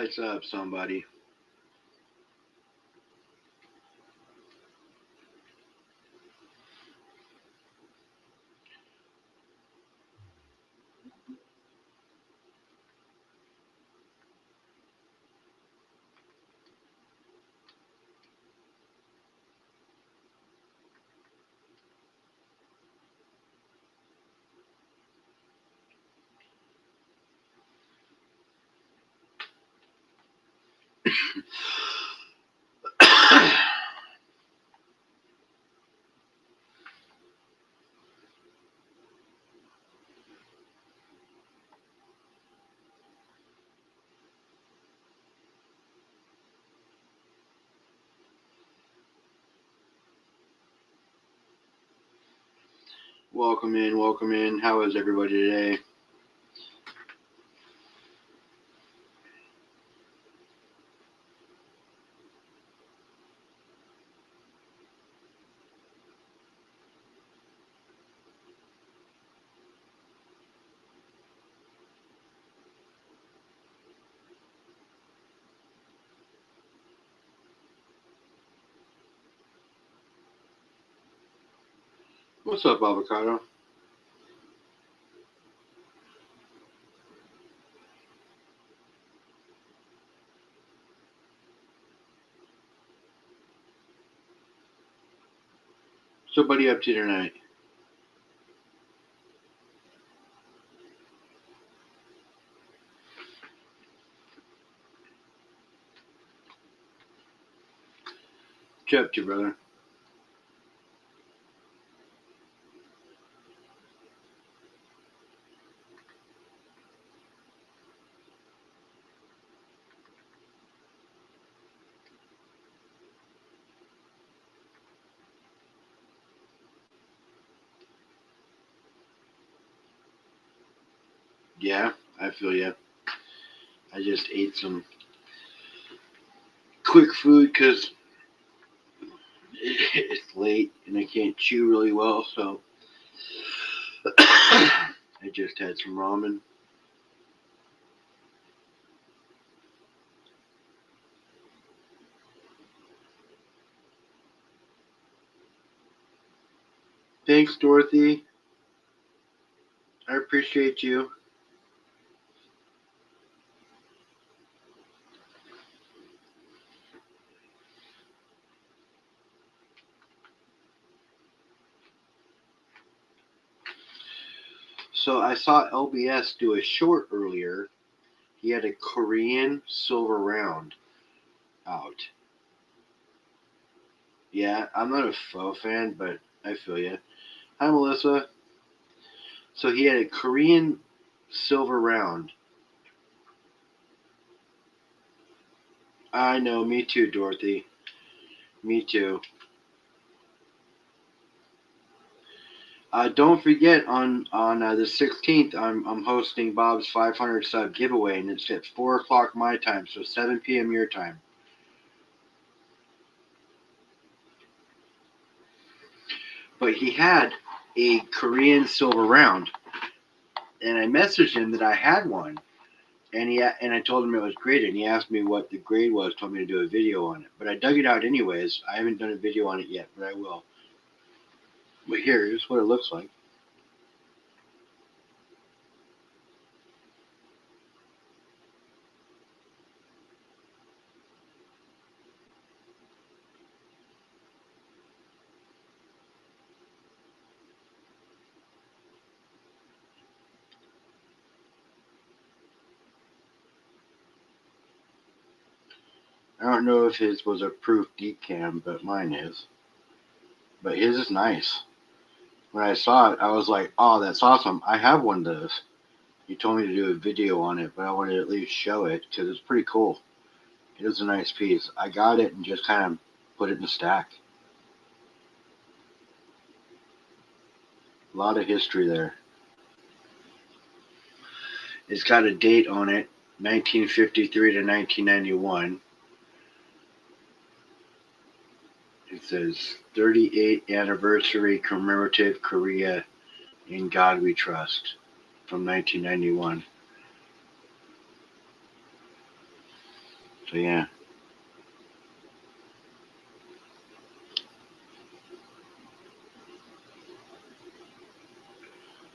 What's up, somebody? Welcome in, welcome in. How is everybody today? What's up, Avocado? So, buddy, up to tonight? What you up to, brother? Yeah, I feel ya. I just ate some quick food because it's late and I can't chew really well, so I just had some ramen. Thanks, Dorothy. I appreciate you. So, I saw LBS do a short earlier. He had a Korean silver round out. Yeah, I'm not a Pho fan, but I feel you. Hi, Melissa. So he had a Korean silver round. I know, me too, Dorothy. Me too. Don't forget on the 16th, I'm hosting Bob's 500 sub giveaway, and it's at 4 o'clock my time, so 7 p.m. your time. But he had a Korean silver round, and I messaged him that I had one, and I told him it was graded, and he asked me what the grade was, told me to do a video on it. But I dug it out anyways. I haven't done a video on it yet, but I will. But here's what it looks like. I don't know if his was a proof decam, but mine is. But his is nice. When I saw it, I was like, "Oh, that's awesome! I have one of those." He told me to do a video on it, but I wanted to at least show it because it's pretty cool. It is a nice piece. I got it and just kind of put it in the stack. A lot of history there. It's got a date on it, 1953 to 1991. It says 38th anniversary commemorative Korea in God We Trust from 1991. So yeah.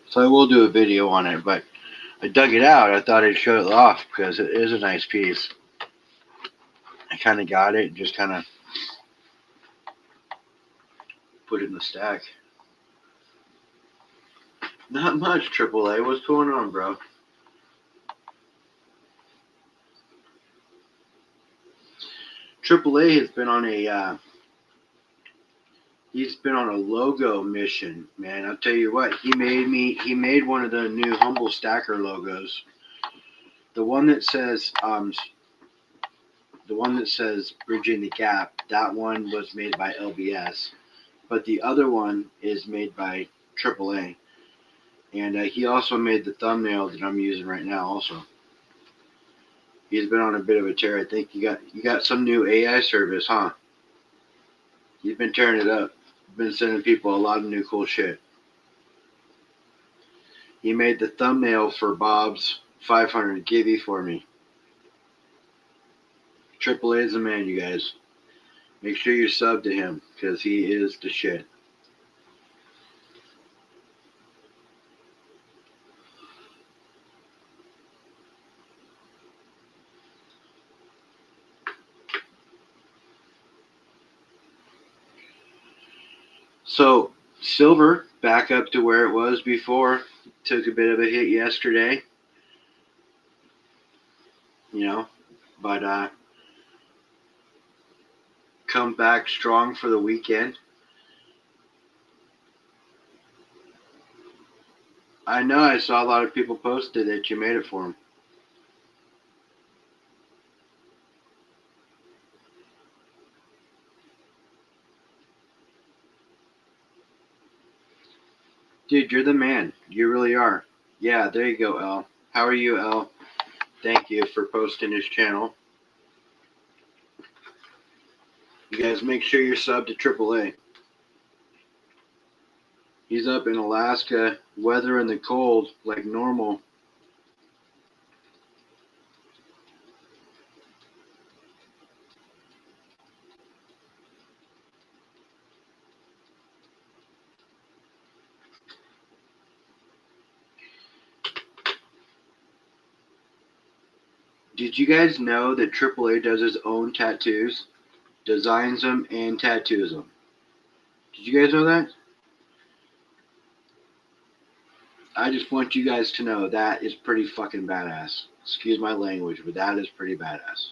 So I will do a video on it, but I dug it out. I thought I'd show it off because it is a nice piece. I kind of got it and just kind of put it in the stack. Not much, AAA. What's going on, bro? AAA has been on a he's been on a logo mission, man. I'll tell you what, he made one of the new Humble Stacker logos. The one that says bridging the gap, that one was made by LBS, but the other one is made by AAA. And he also made the thumbnail that I'm using right now also. He's been on a bit of a tear. I think you got some new AI service, huh? He's been tearing it up. Been sending people a lot of new cool shit. He made the thumbnail for Bob's 500 Gibby for me. AAA is the man, you guys. Make sure you sub to him because he is the shit. So silver back up to where it was before. Took a bit of a hit yesterday. But come back strong for the weekend. I know I saw a lot of people posted that you made it for him. Dude, you're the man. You really are. Yeah, there you go, L. How are you, L? Thank you for posting his channel. You guys make sure you're subbed to AAA. He's up in Alaska, weather in the cold like normal. Did you guys know that AAA does his own tattoos? Designs them and tattoos them. Did you guys know that? I just want you guys to know that is pretty fucking badass. Excuse my language, but that is pretty badass.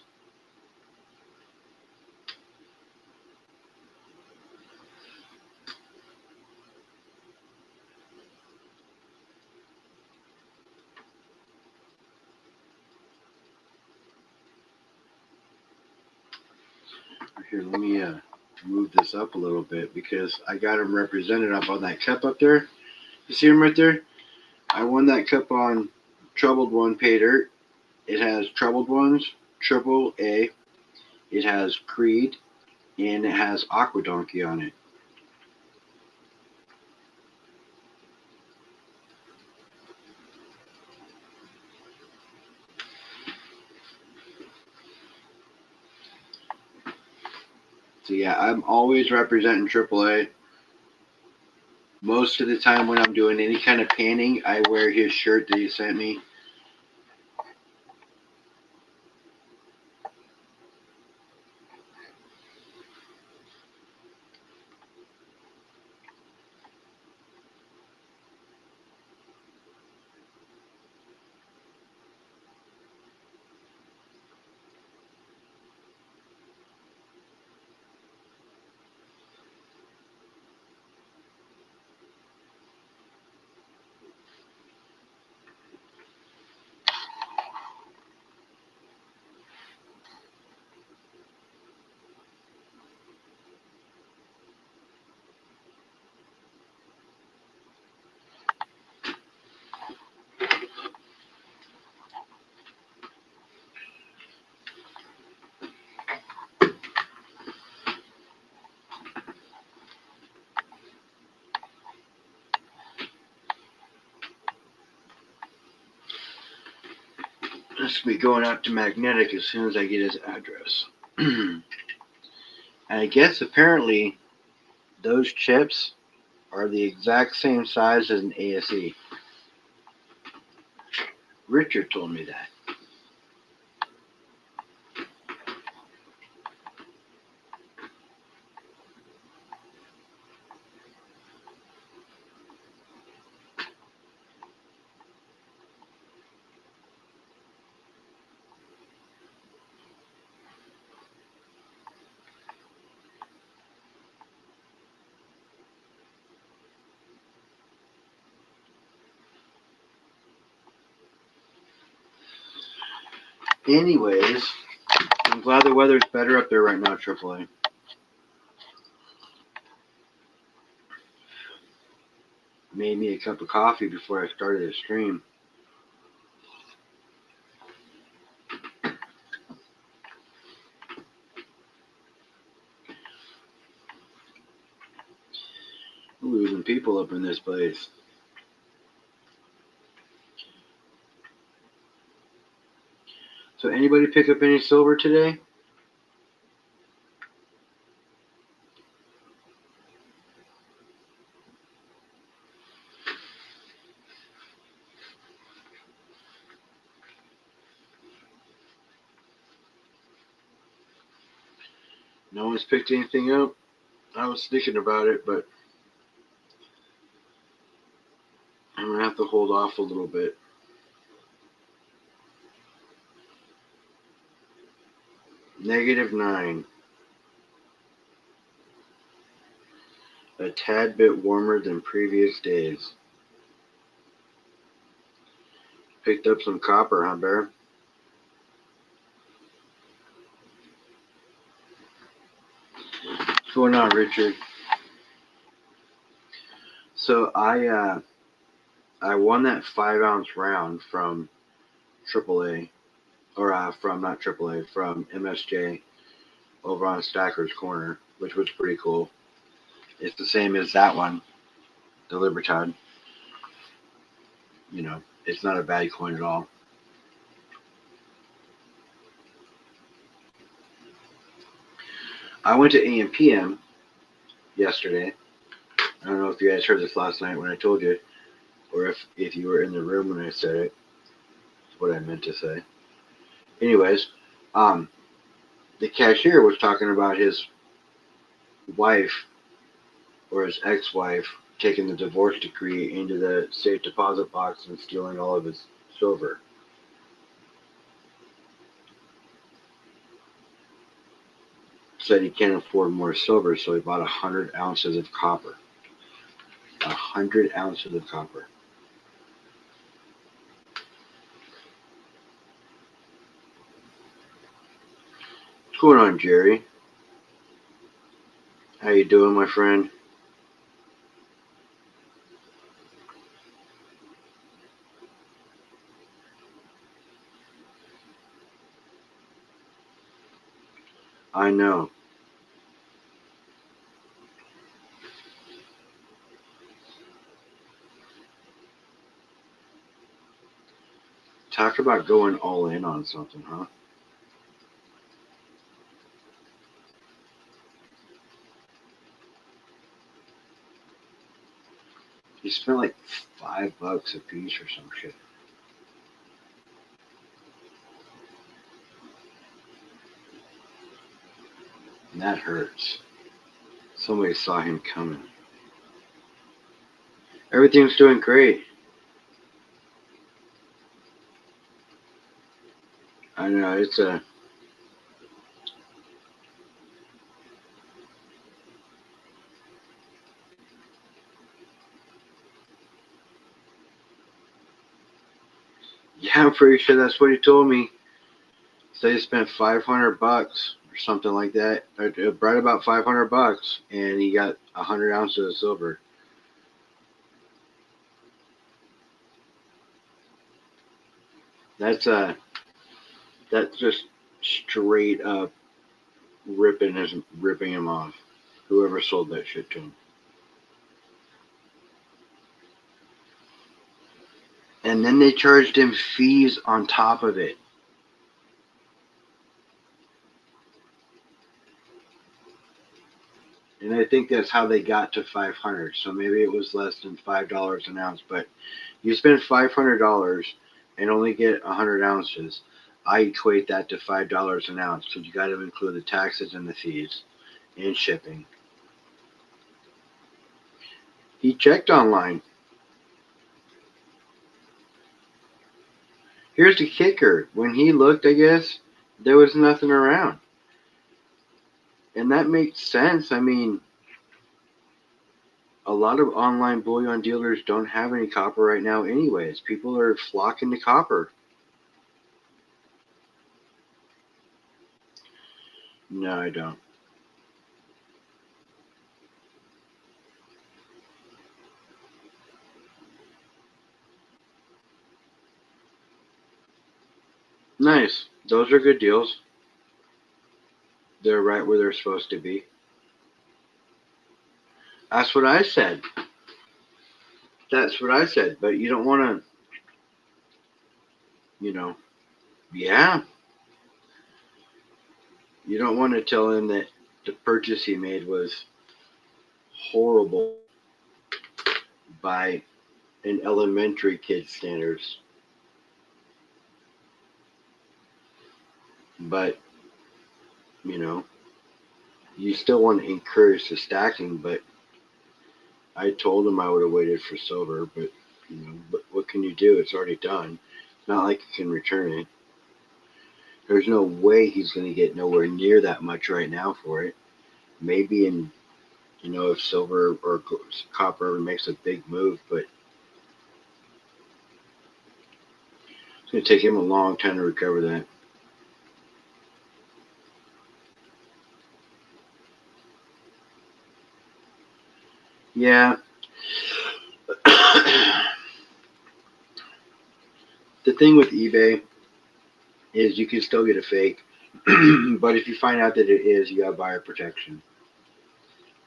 Here, let me move this up a little bit because I got him represented up on that cup up there. You see him right there? I won that cup on Troubled One Pay Dirt. It has Troubled Ones, Triple A. It has Creed, and it has Aqua Donkey on it. So yeah, I'm always representing AAA. Most of the time when I'm doing any kind of painting, I wear his shirt that he sent me. This will be going out to Magnetic as soon as I get his address. And I guess apparently those chips are the exact same size as an ASE. Richard told me that. Anyways, I'm glad the weather's better up there right now, AAA. Made me a cup of coffee before I started the stream. We're losing people up in this place. So anybody pick up any silver today? No one's picked anything up? I was thinking about it, but I'm going to have to hold off a little bit. -9. A tad bit warmer than previous days. Picked up some copper, huh, Bear? What's going on, Richard? So I won that 5-ounce round from AAA, or from not AAA, from MSJ over on Stacker's Corner, which was pretty cool. It's the same as that one, the Libertad. You know, it's not a bad coin at all. I went to AMPM yesterday. I don't know if you guys heard this last night when I told you, or if you were in the room when I said it. That's what I meant to say. Anyways, the cashier was talking about his wife or his ex-wife taking the divorce decree into the safe deposit box and stealing all of his silver. Said he can't afford more silver, so he bought 100 ounces of copper. 100 ounces of copper. What's going on, Jerry? How you doing, my friend? I know. Talk about going all in on something, huh? He spent like $5 a piece or some shit. And that hurts. Somebody saw him coming. Everything's doing great. I know, it's a... Yeah, I'm pretty sure that's what he told me. So he spent $500 or something like that, right about $500, and he got 100 ounces of silver. That's just straight up ripping him off. Whoever sold that shit to him. And then they charged him fees on top of it. And I think that's how they got to 500. So maybe it was less than $5 an ounce. But you spend $500 and only get 100 ounces. I equate that to $5 an ounce because you got to include the taxes and the fees and shipping. He checked online. Here's the kicker. When he looked, I guess, there was nothing around. And that makes sense. I mean, a lot of online bullion dealers don't have any copper right now, anyways. People are flocking to copper. No, I don't. Nice. Those are good deals. They're right where they're supposed to be. That's what I said. That's what I said. But you don't want to, you know, yeah. You don't want to tell him that the purchase he made was horrible by an elementary kid standards. But, you know, you still want to encourage the stacking. But I told him I would have waited for silver. But, you know, what can you do? It's already done. It's not like you can return it. There's no way he's going to get nowhere near that much right now for it. Maybe in, you know, if silver or copper makes a big move, but it's going to take him a long time to recover that. Yeah. The thing with eBay is you can still get a fake, but if you find out that it is, you have buyer protection.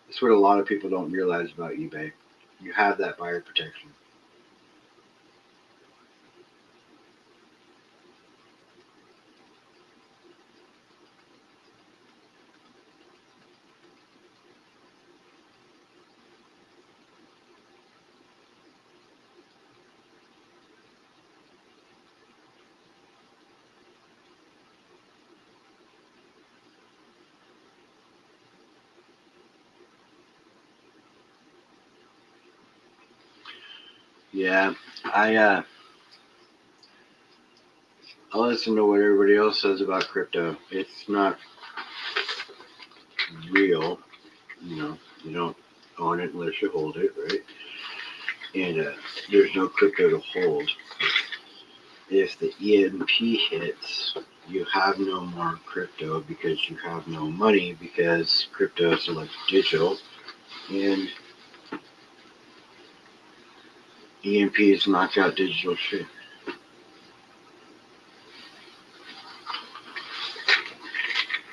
That's what a lot of people don't realize about eBay. You have that buyer protection. Yeah, I listen to what everybody else says about crypto. It's not real. You know, you don't own it unless you hold it, right? And there's no crypto to hold. If the EMP hits, you have no more crypto because you have no money because crypto is like digital, and EMPs knock out digital shit.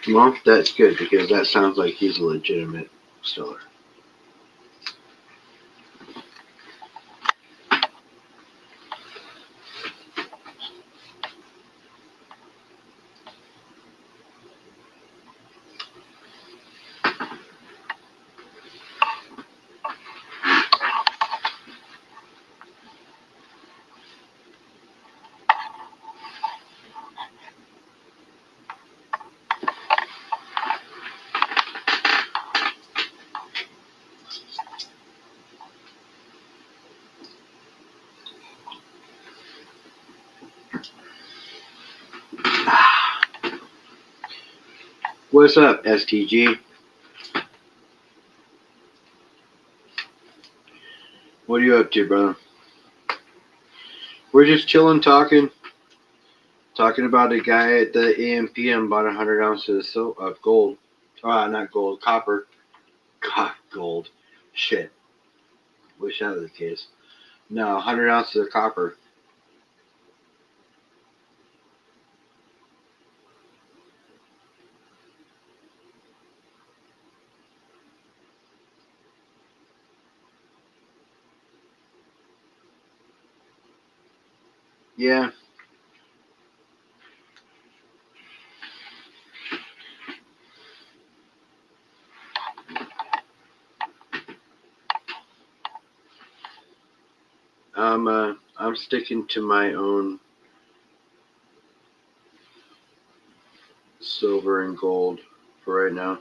Well, that's good because that sounds like he's a legitimate seller. What's up, STG? What are you up to, brother? We're just chilling, talking about a guy at the AMPM bought 100 ounces of gold. Not gold, copper. God, gold. Shit. Wish that was the case. No, 100 ounces of copper. Yeah. I'm sticking to my own silver and gold for right now.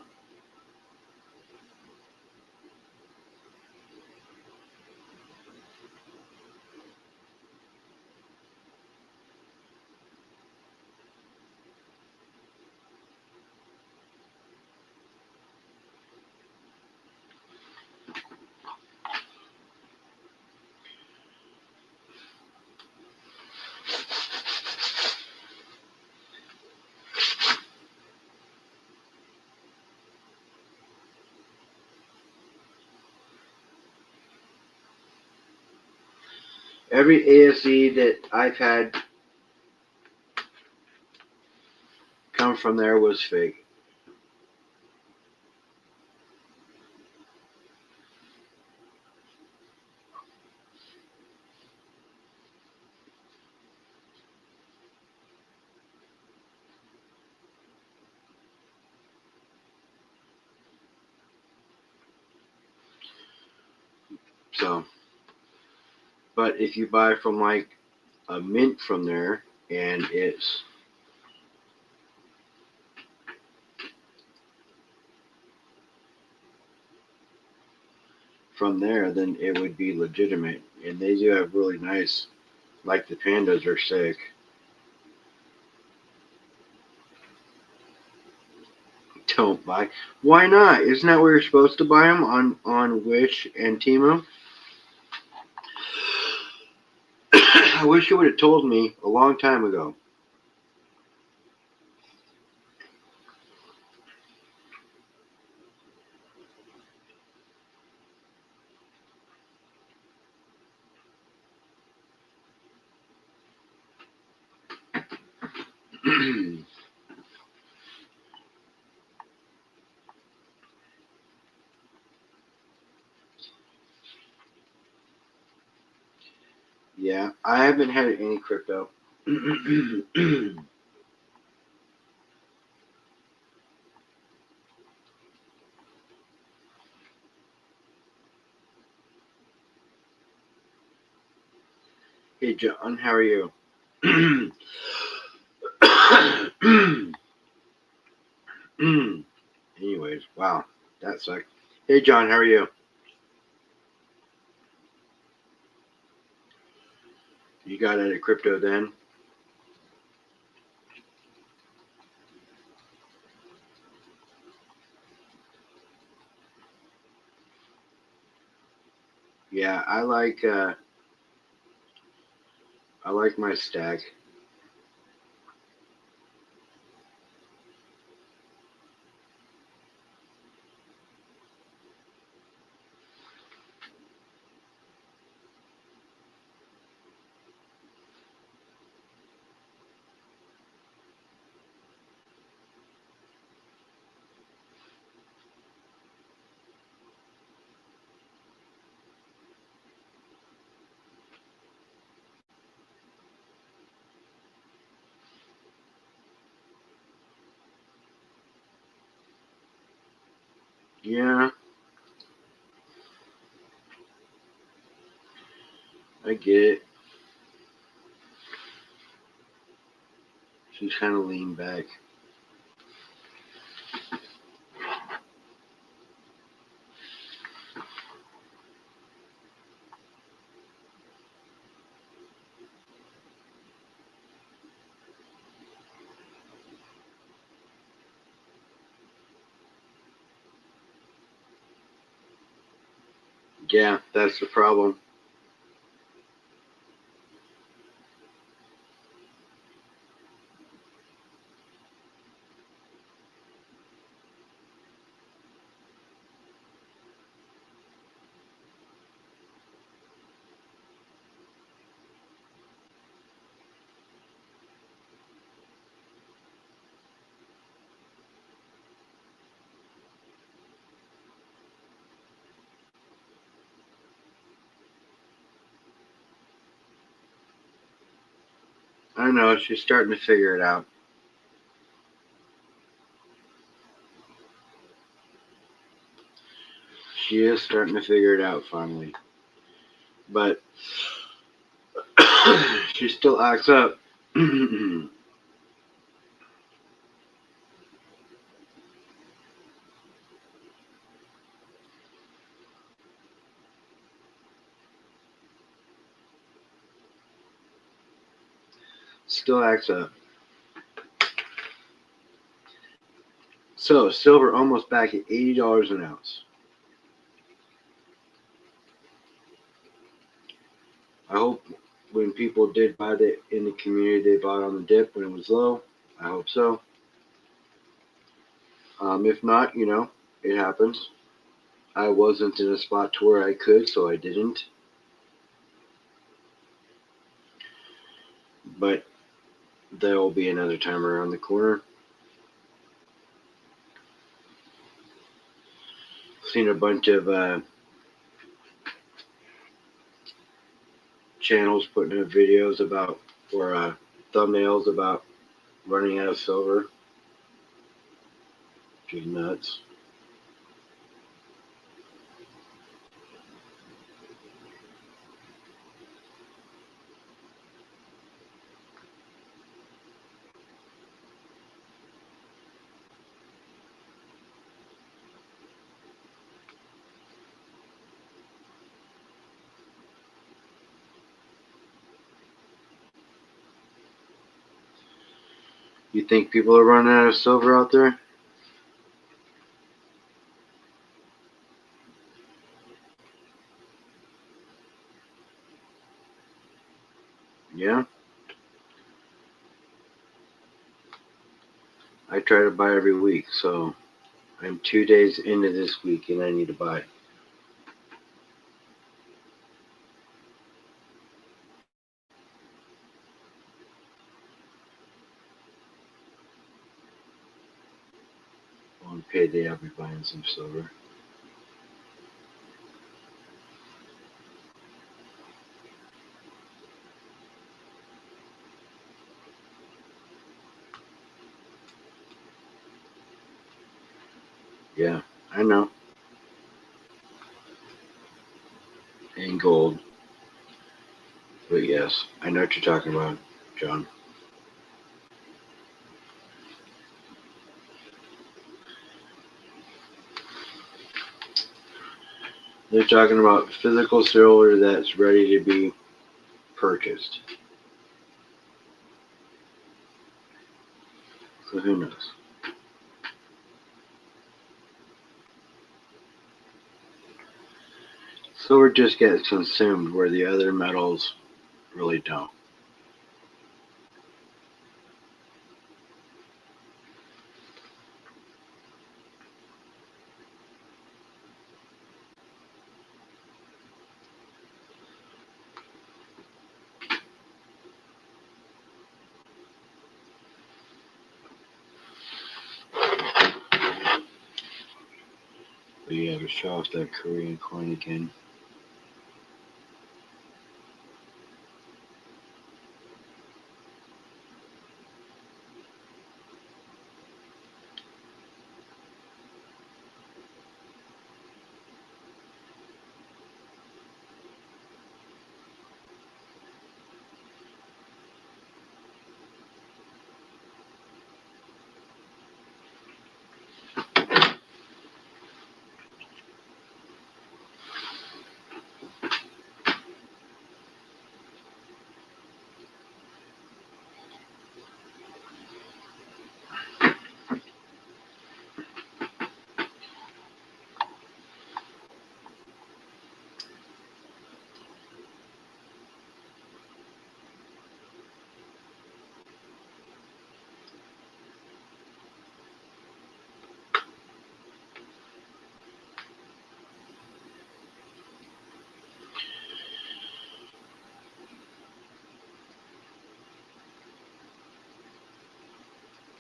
Every ASE that I've had come from there was fake. So, but if you buy from like a mint from there and it's from there, then it would be legitimate. And they do have really nice, like the pandas are sick. Don't buy. Why not? Isn't that where you're supposed to buy them on Wish and Temu? I wish you would have told me a long time ago. Yeah, I haven't had any crypto. Hey John, how are you? Anyways, wow, that sucked. Hey John, how are you? You got out of crypto then? Yeah, I like my stack. Yeah, I get it. She's kind of leaned back. Yeah, that's the problem. I know, she's starting to figure it out. She is starting to figure it out finally. But She still acts up. Still acts up. So, silver almost back at $80 an ounce. I hope when people did buy it in the community, they bought on the dip when it was low. I hope so. If not, it happens. I wasn't in a spot to where I could, so I didn't. But there will be another time around the corner. Seen a bunch of channels putting up videos about, or thumbnails about running out of silver. Which is nuts. You think people are running out of silver out there? Yeah. I try to buy every week, so I'm 2 days into this week and I need to buy. On payday, I'll be buying some silver. Yeah, I know. And gold. But yes, I know what you're talking about, John. They're talking about physical silver that's ready to be purchased. So who knows? Silver just gets consumed where the other metals really don't. But yeah, to show off that Korean coin again.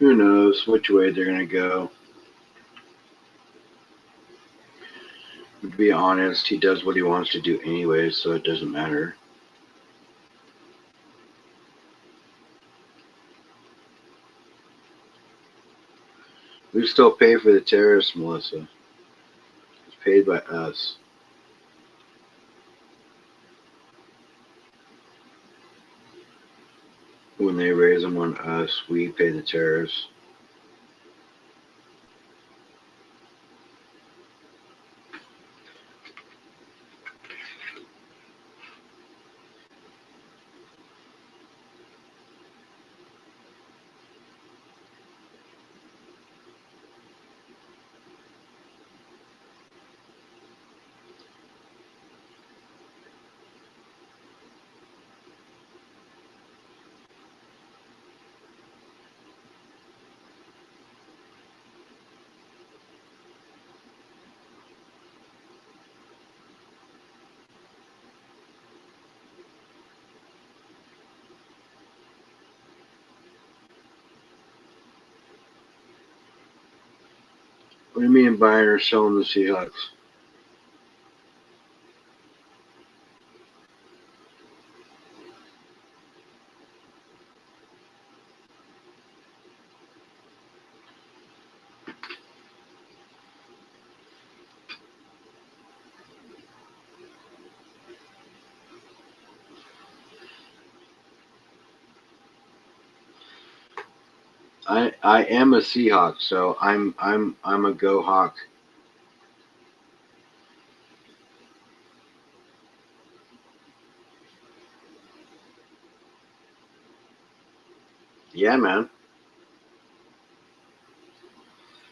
Who knows which way they're going to go? To be honest, he does what he wants to do anyway, so it doesn't matter. We still pay for the terrorists, Melissa. It's paid by us. When they raise them on us, we pay the tariffs. What do you mean buying or selling the Seahawks? I am a Seahawk, so I'm a Go Hawk. Yeah, man.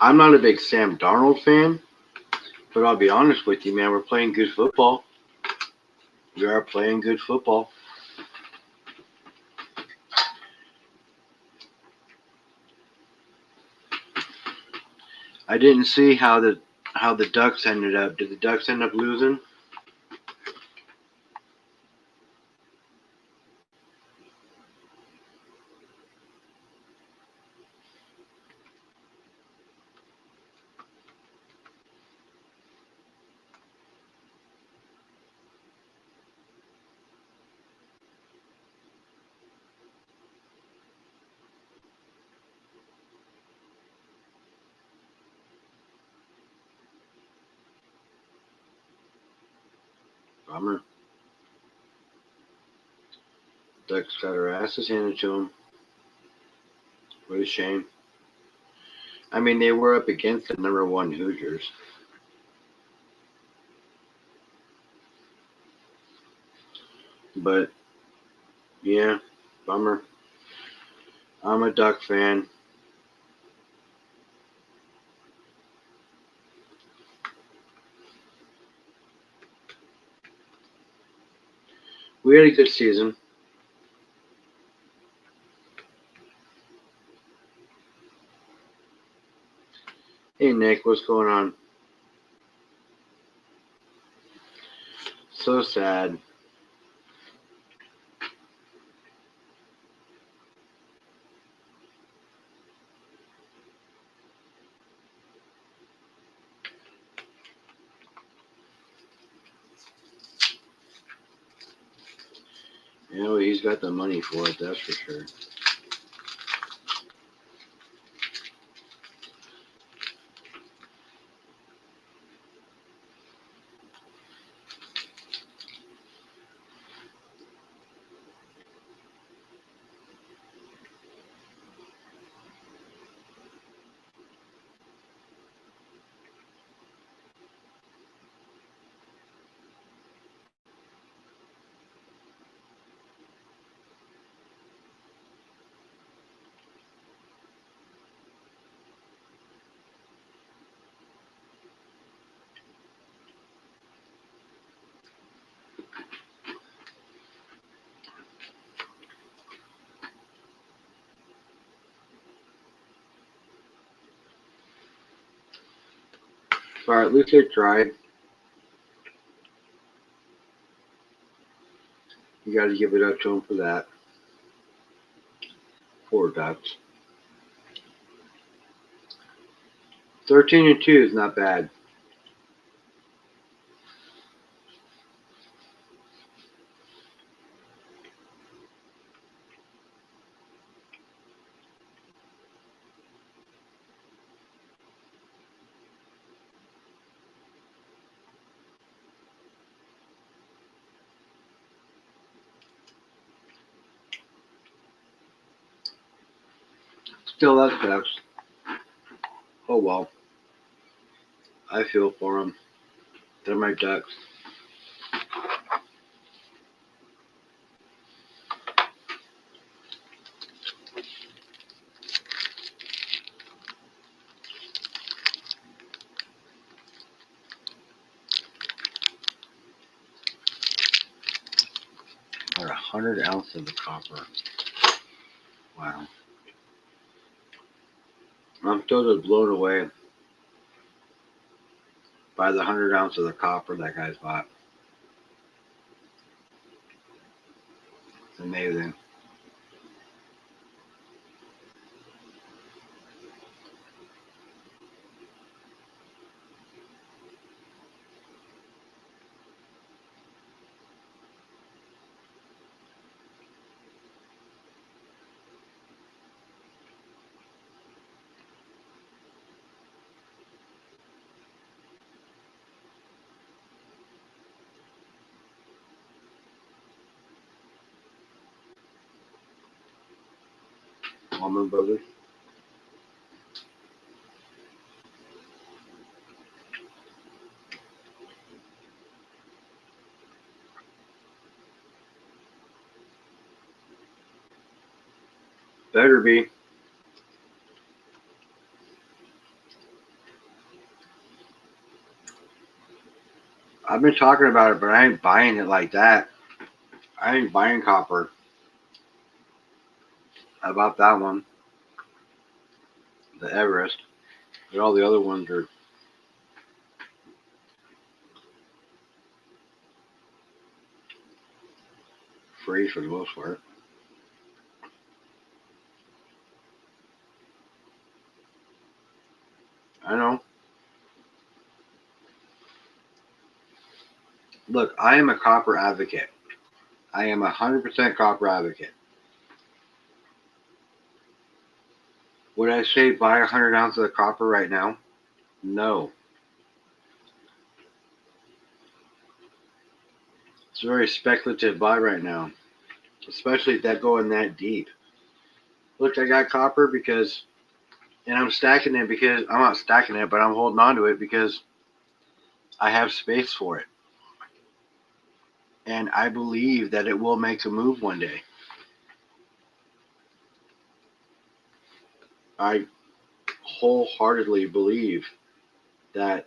I'm not a big Sam Darnold fan, but I'll be honest with you, man. We're playing good football. We are playing good football. I didn't see how the Ducks ended up. Did the Ducks end up losing? Bummer. Ducks got our asses handed to them. What a shame. I mean, they were up against the number one Hoosiers. But, yeah, bummer. I'm a Duck fan. We had a good season. Hey, Nick, what's going on? So sad. You know, he's got the money for it, that's for sure. But at least they tried. You got to give it up to him for that. Poor Ducks. 13-2 is not bad. Still, that sucks. Oh well. I feel for them. They're my ducks. Or 100 ounces of copper. Wow. I'm still just blown away by the 100 ounces of copper that guy's bought. It's amazing. Almond Brothers. Better be. I've been talking about it, but I ain't buying it like that. I ain't buying copper. I bought that one, the Everest. But all the other ones are free for the most part. I know. Look, I am a copper advocate. I am 100% copper advocate. Would I say buy 100 ounces of copper right now? No. It's a very speculative buy right now, especially that going that deep. Look, I got copper because, and I'm stacking it because, I'm not stacking it, but I'm holding on to it because I have space for it. And I believe that it will make a move one day. I wholeheartedly believe that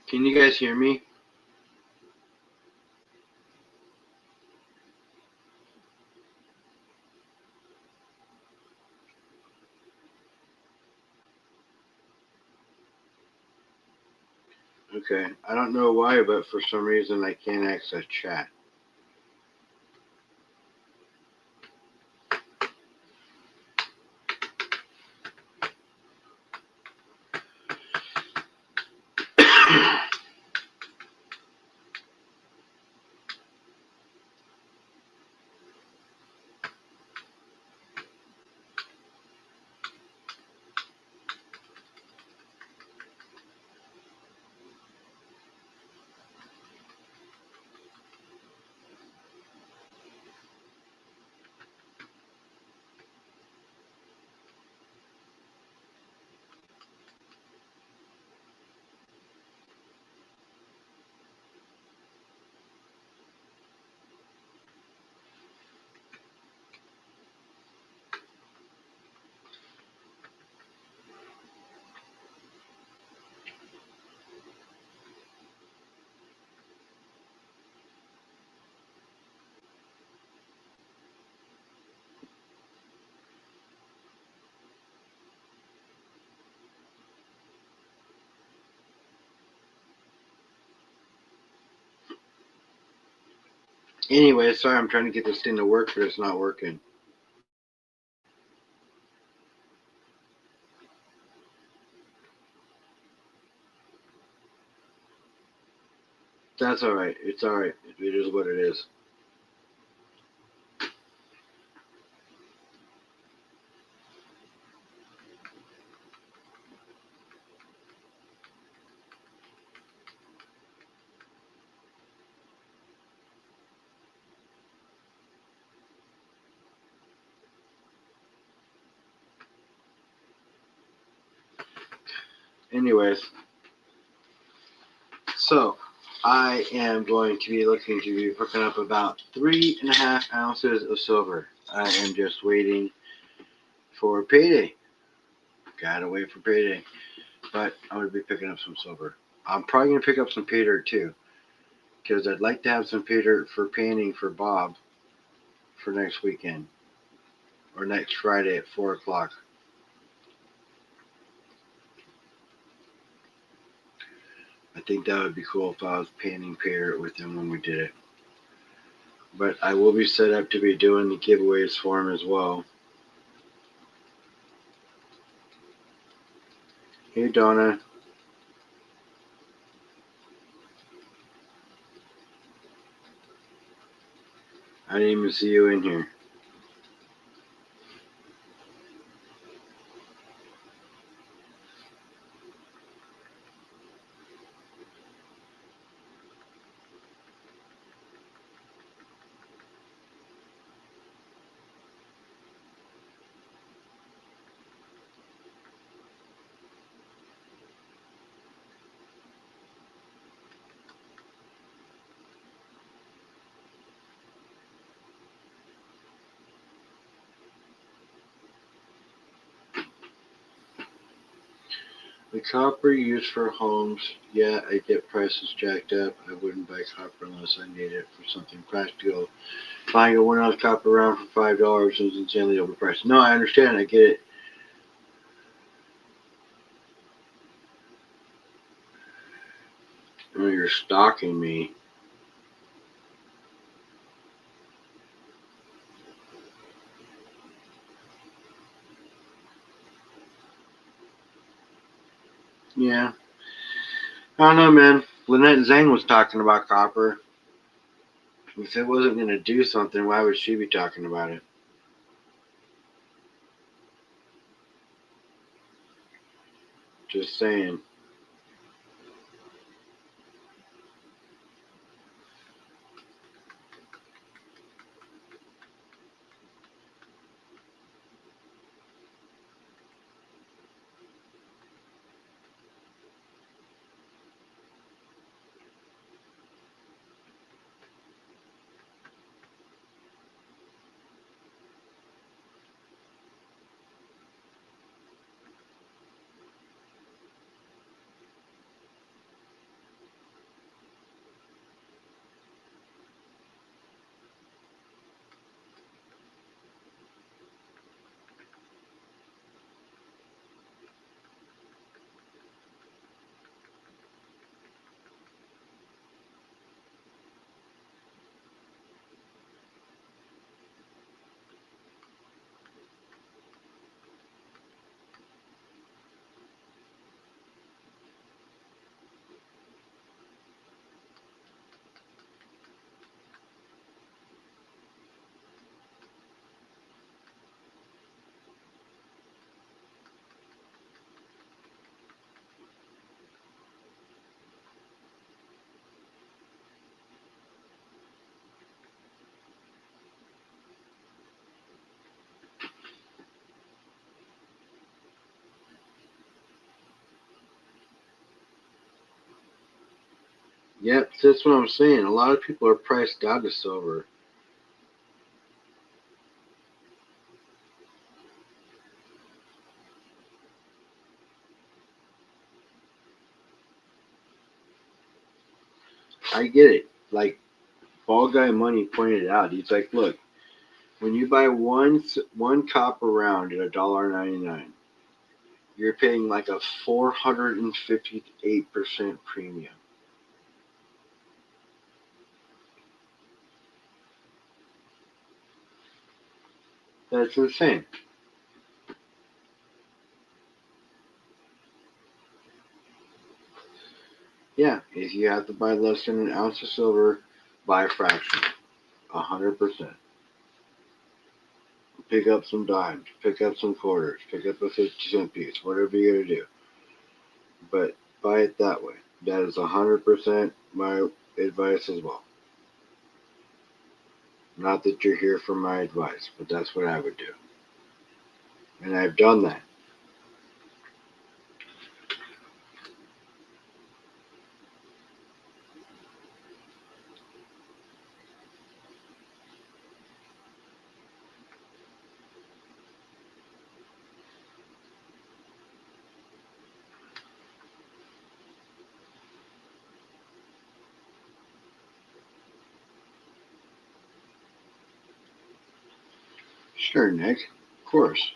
can you guys hear me? Okay. I don't know why, but for some reason I can't access chat. Anyway, sorry, I'm trying to get this thing to work, but it's not working. That's alright. It's alright. It is what it is. Anyways, so I am going to be looking to be picking up about 3.5 ounces of silver. I am just waiting for payday. Gotta wait for payday. But I'm going to be picking up some silver. I'm probably going to pick up some pay dirt too, because I'd like to have some pay dirt for painting for Bob for next weekend or next Friday at 4 o'clock. I think that would be cool if I was painting pay dirt with him when we did it. But I will be set up to be doing the giveaways for him as well. Hey, Donna. I didn't even see you in here. The copper used for homes, yeah, I get prices jacked up. I wouldn't buy copper unless I need it for something practical. Buying a 1 ounce copper round for $5 is insanely overpriced. No, I understand. I get it. I mean, you're stalking me. Yeah. I don't know, man. Lynette Zane was talking about copper. If it wasn't going to do something, why would she be talking about it? Just saying. Yep, that's what I'm saying. A lot of people are priced out of silver. I get it. Like Ball Guy Money pointed out, he's like, look, when you buy one copper round at $1.99, you're paying like a 458% premium. That's insane. Yeah, if you have to buy less than an ounce of silver, buy a fraction. 100%. Pick up some dimes, pick up some quarters, pick up a 50-cent piece, whatever you're going to do. But buy it that way. That is 100% my advice as well. Not that you're here for my advice, but that's what I would do. And I've done that. Sure, Nick. Of course.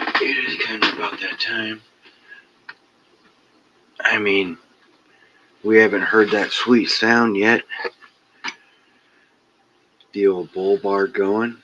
It is kind of about that time. I mean, we haven't heard that sweet sound yet. The old bull bar going.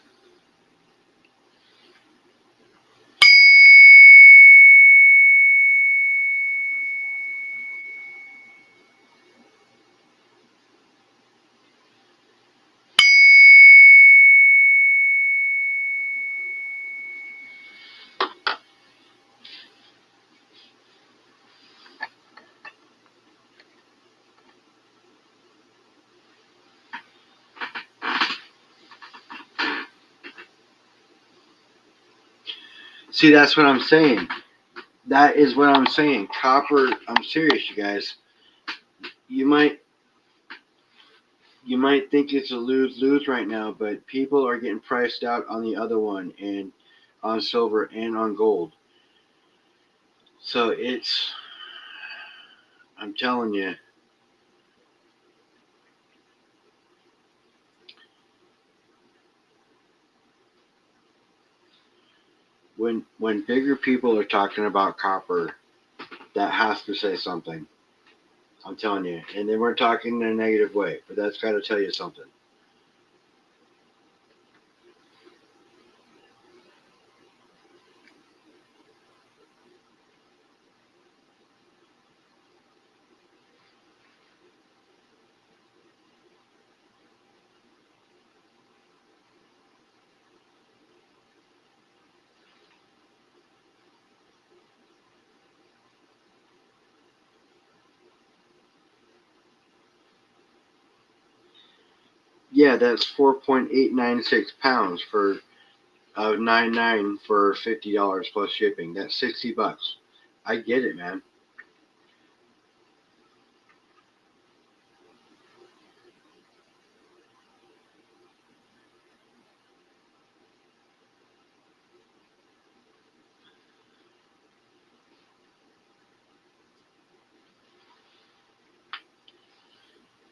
See, that's what I'm saying. That is what I'm saying. Copper, I'm serious, you guys. You might you might think it's a lose-lose right now, but people are getting priced out on the other one and on silver and on gold. So I'm telling you, when bigger people are talking about copper, that has to say something. I'm telling you, and they weren't talking in a negative way, but that's got to tell you something. Yeah, that's 4.896 pounds for 99 for $50 plus shipping. That's $60. I get it, man.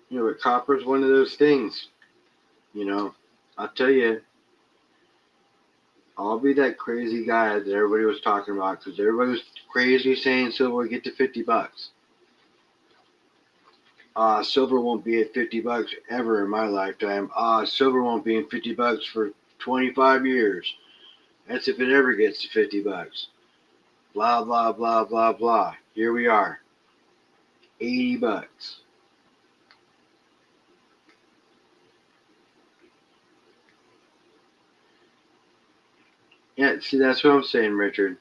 You know, but copper's one of those things. You know, I'll tell you, I'll be that crazy guy that everybody was talking about because everybody was crazy saying silver would get to $50. Silver won't be at $50 ever in my lifetime. Silver won't be in $50 for 25 years. That's if it ever gets to $50. Blah blah blah blah blah. Here we are, $80. Yeah, see, that's what I'm saying, Richard.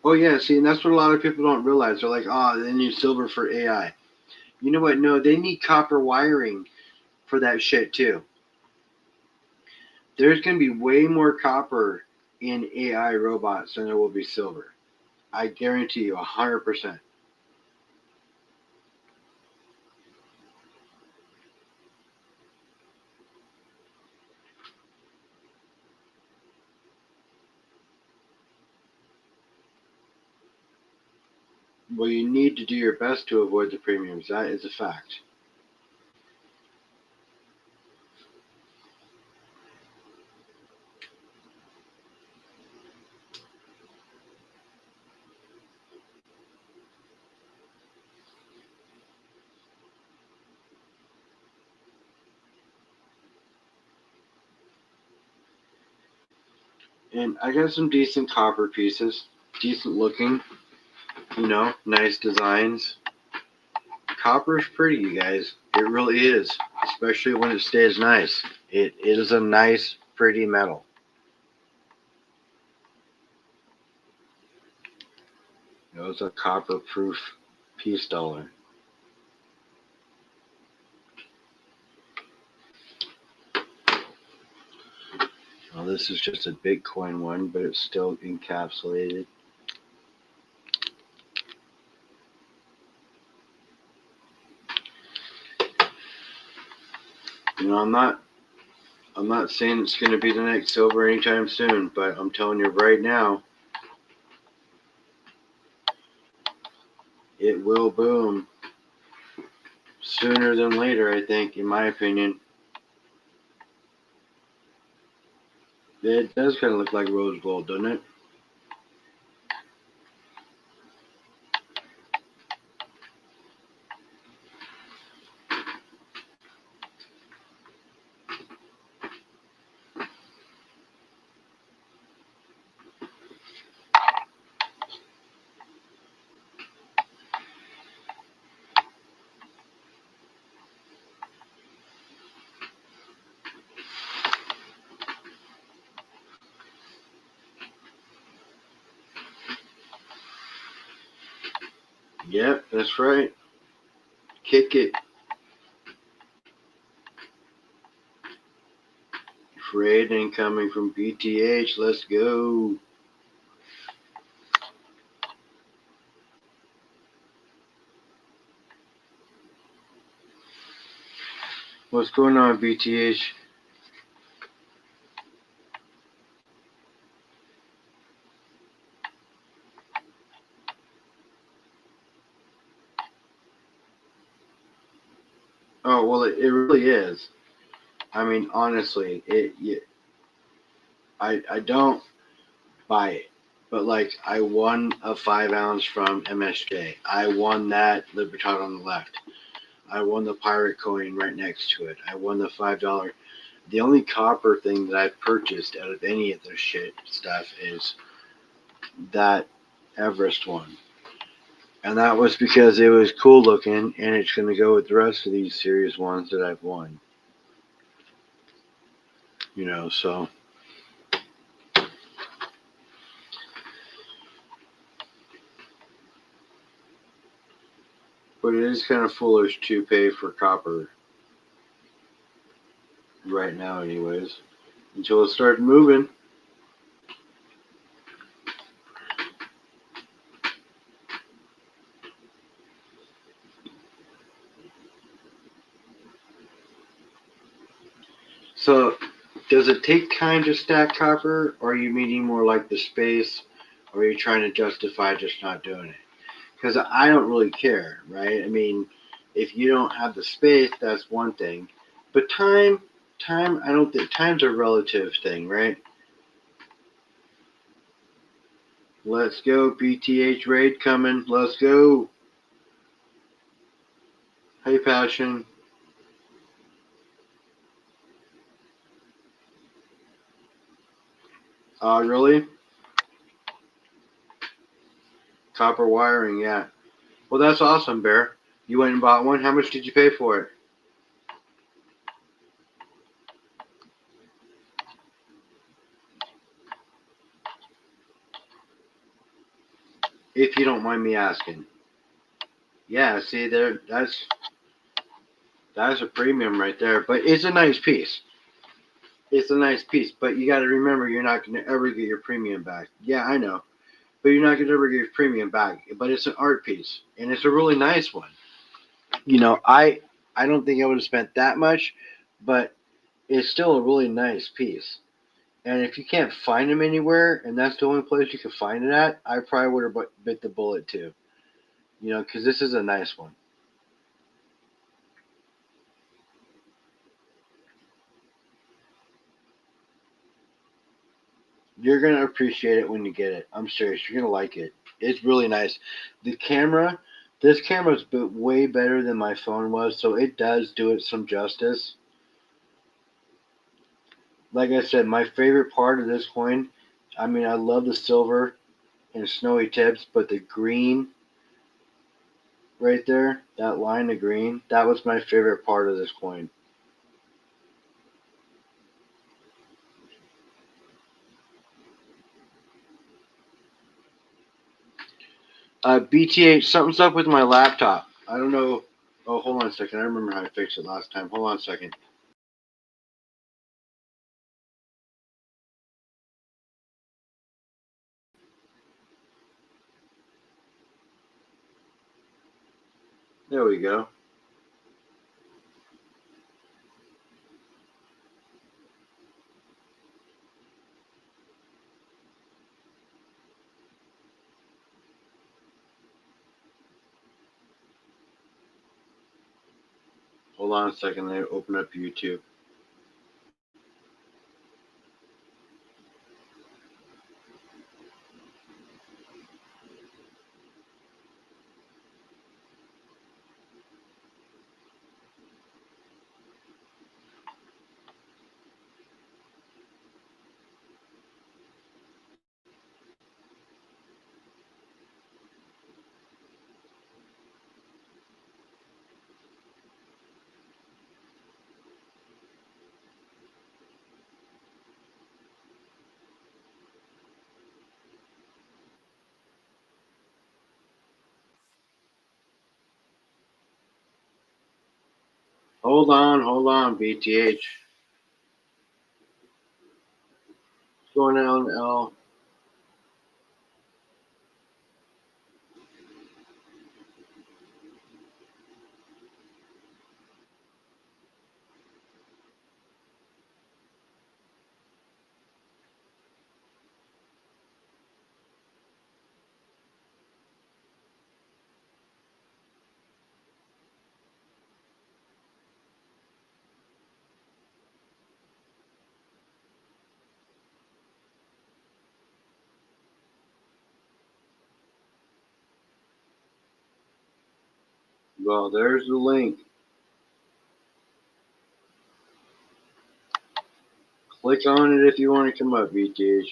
Oh yeah, see, and that's what a lot of people don't realize. They're like, oh, they need silver for AI. You know what? No, they need copper wiring for that shit too. There's gonna be way more copper in AI robots than there will be silver. I guarantee you 100%. Well, you need to do your best to avoid the premiums. That is a fact. And I got some decent copper pieces, decent looking, nice designs. Copper is pretty, you guys. It really is, especially when it stays nice. It is a nice, pretty metal. It's a copper-proof piece dollar. Well, this is just a Bitcoin one, but it's still encapsulated. I'm not saying it's going to be the next silver anytime soon, but I'm telling you right now, it will boom sooner than later, I think, in my opinion. It does kind of look like rose gold, doesn't it? Yep, that's right. Kick it. Freight incoming from BTH. Let's go. What's going on, BTH? Oh, well, it really is. I mean, honestly, I don't buy it. But like, I won a 5 ounce from MSJ. I won that Libertad on the left. I won the pirate coin right next to it. I won the $5. The only copper thing that I've purchased out of any of this shit stuff is that Everest one. And that was because it was cool looking, and it's going to go with the rest of these series ones that I've won. So. But it is kind of foolish to pay for copper right now, anyways, until it starts moving. So, does it take time to stack copper, or are you meaning more like the space, or are you trying to justify just not doing it? Because I don't really care, right? I mean, if you don't have the space, that's one thing. But time, I don't think time's a relative thing, right? Let's go, BTH raid coming. Let's go. Hey, Passion. Really? Copper wiring, yeah. Well, that's awesome, Bear. You went and bought one. How much did you pay for it? If you don't mind me asking. Yeah, see there, that's a premium right there. But it's a nice piece. It's a nice piece, but you got to remember you're not going to ever get your premium back. Yeah, I know, but you're not going to ever get your premium back. But it's an art piece, and it's a really nice one. I don't think I would have spent that much, but it's still a really nice piece. And if you can't find them anywhere, and that's the only place you can find it at, I probably would have bit the bullet too. Because this is a nice one. You're gonna appreciate it when you get it. I'm serious. You're gonna like it. It's really nice. The camera, this camera is way better than my phone was, so it does do it some justice. Like I said, my favorite part of this coin, I mean, I love the silver and snowy tips, but the green right there, that line of green, that was my favorite part of this coin. BTH, something's up with my laptop. I don't know. Oh, hold on a second. I remember how to fix it last time. Hold on a second. There we go. Hold on a second. Let me open up YouTube. Hold on, BTH. What's going on, L? Well, there's the link. Click on it if you want to come up, BTH.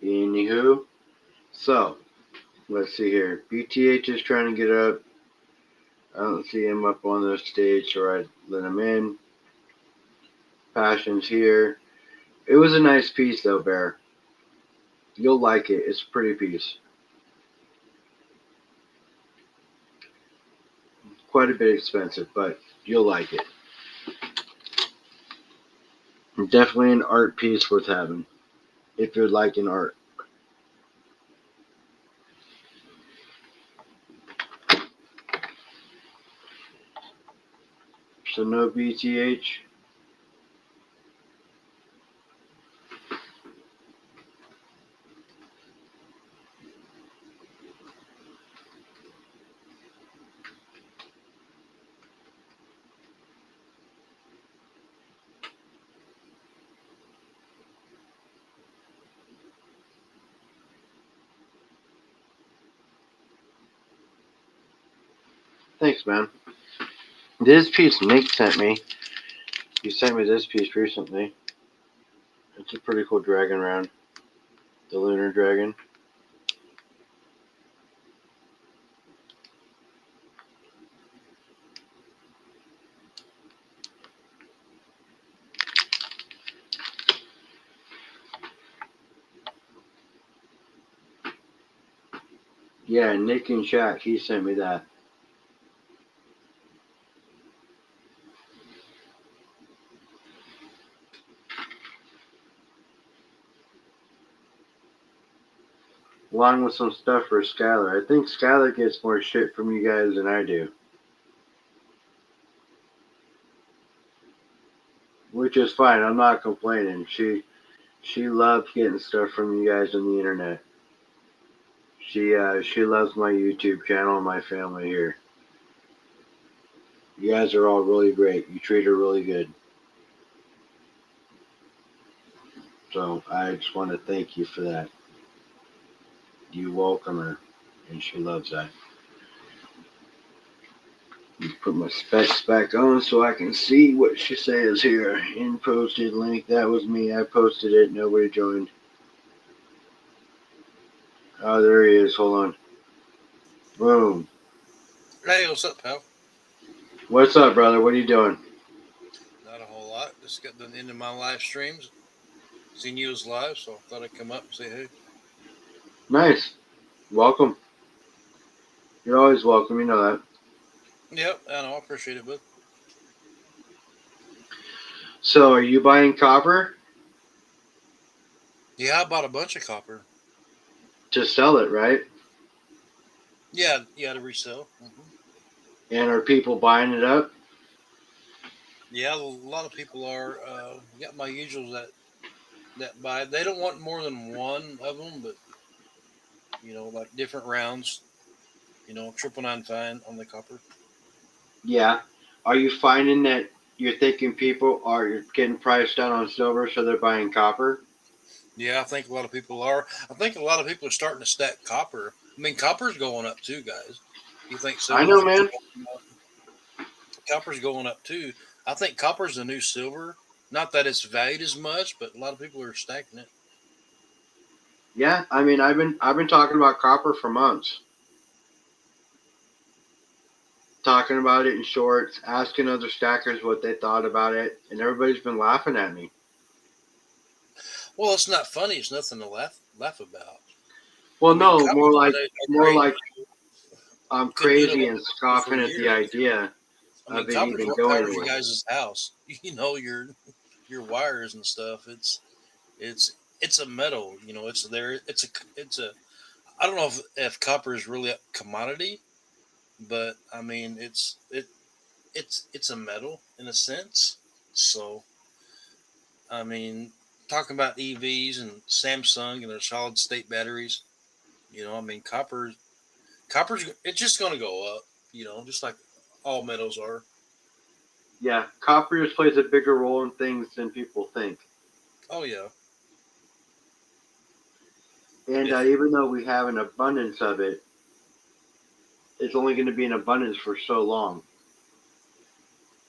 Anywho, so let's see here. BTH is trying to get up. I don't see him up on the stage, so I let him in. Passion's here. It was a nice piece, though, Bear. You'll like it. It's a pretty piece. Quite a bit expensive, but you'll like it. Definitely an art piece worth having if you're liking art. So no BTH. Thanks, man. This piece Nick sent me. He sent me this piece recently. It's a pretty cool dragon round. The Lunar Dragon. Yeah, Nick and Shaq, he sent me that. Along with some stuff for Skylar. I think Skylar gets more shit from you guys than I do. Which is fine. I'm not complaining. She loves getting stuff from you guys on the internet. She loves my YouTube channel and my family here. You guys are all really great. You treat her really good. So I just want to thank you for that. You welcome her, and she loves that. Put my specs back on so I can see what she says here. In posted link. That was me. I posted it. Nobody joined. Oh, there he is. Hold on. Boom. Hey, what's up, pal? What's up, brother? What are you doing? Not a whole lot. Just got done into my live streams. Seen you was live, so I thought I'd come up and say hey. Nice. Welcome. You're always welcome. You know that. Yep, I know. I appreciate it, bud. So, are you buying copper Yeah, I bought a bunch of copper. to sell it, right? Yeah, to resell. And are people buying it up? Yeah, a lot of people are. Got my usuals that buy. They don't want more than one of them, but like different rounds. Triple nine fine on the copper. Yeah. Are you finding that you're thinking people are getting priced out on silver, so they're buying copper? Yeah, I think a lot of people are. I think a lot of people are starting to stack copper. I mean, copper's going up too, guys. You think I silver's know, man. copper's going up too. I think copper's the new silver. Not that it's valued as much, but a lot of people are stacking it. Yeah, I mean, I've been talking about copper for months. Talking about it in shorts, asking other stackers what they thought about it, and everybody's been laughing at me. Well, it's not funny. It's nothing to laugh about. I Well, mean, no, more copper's like been a more great. like I'm Couldn't do it crazy and for scoffing at the years. idea I mean, of it copper's even what going powers you anywhere. guys' house. Your wires and stuff. It's it's a metal. It's there. It's a. I don't know if copper is really a commodity, but I mean, it's a metal in a sense. So I mean, talking about EVs and Samsung and their solid state batteries, I mean, copper's it's just going to go up. Just like all metals are. Yeah, copper just plays a bigger role in things than people think. Oh yeah, And if even though we have an abundance of it, it's only going to be an abundance for so long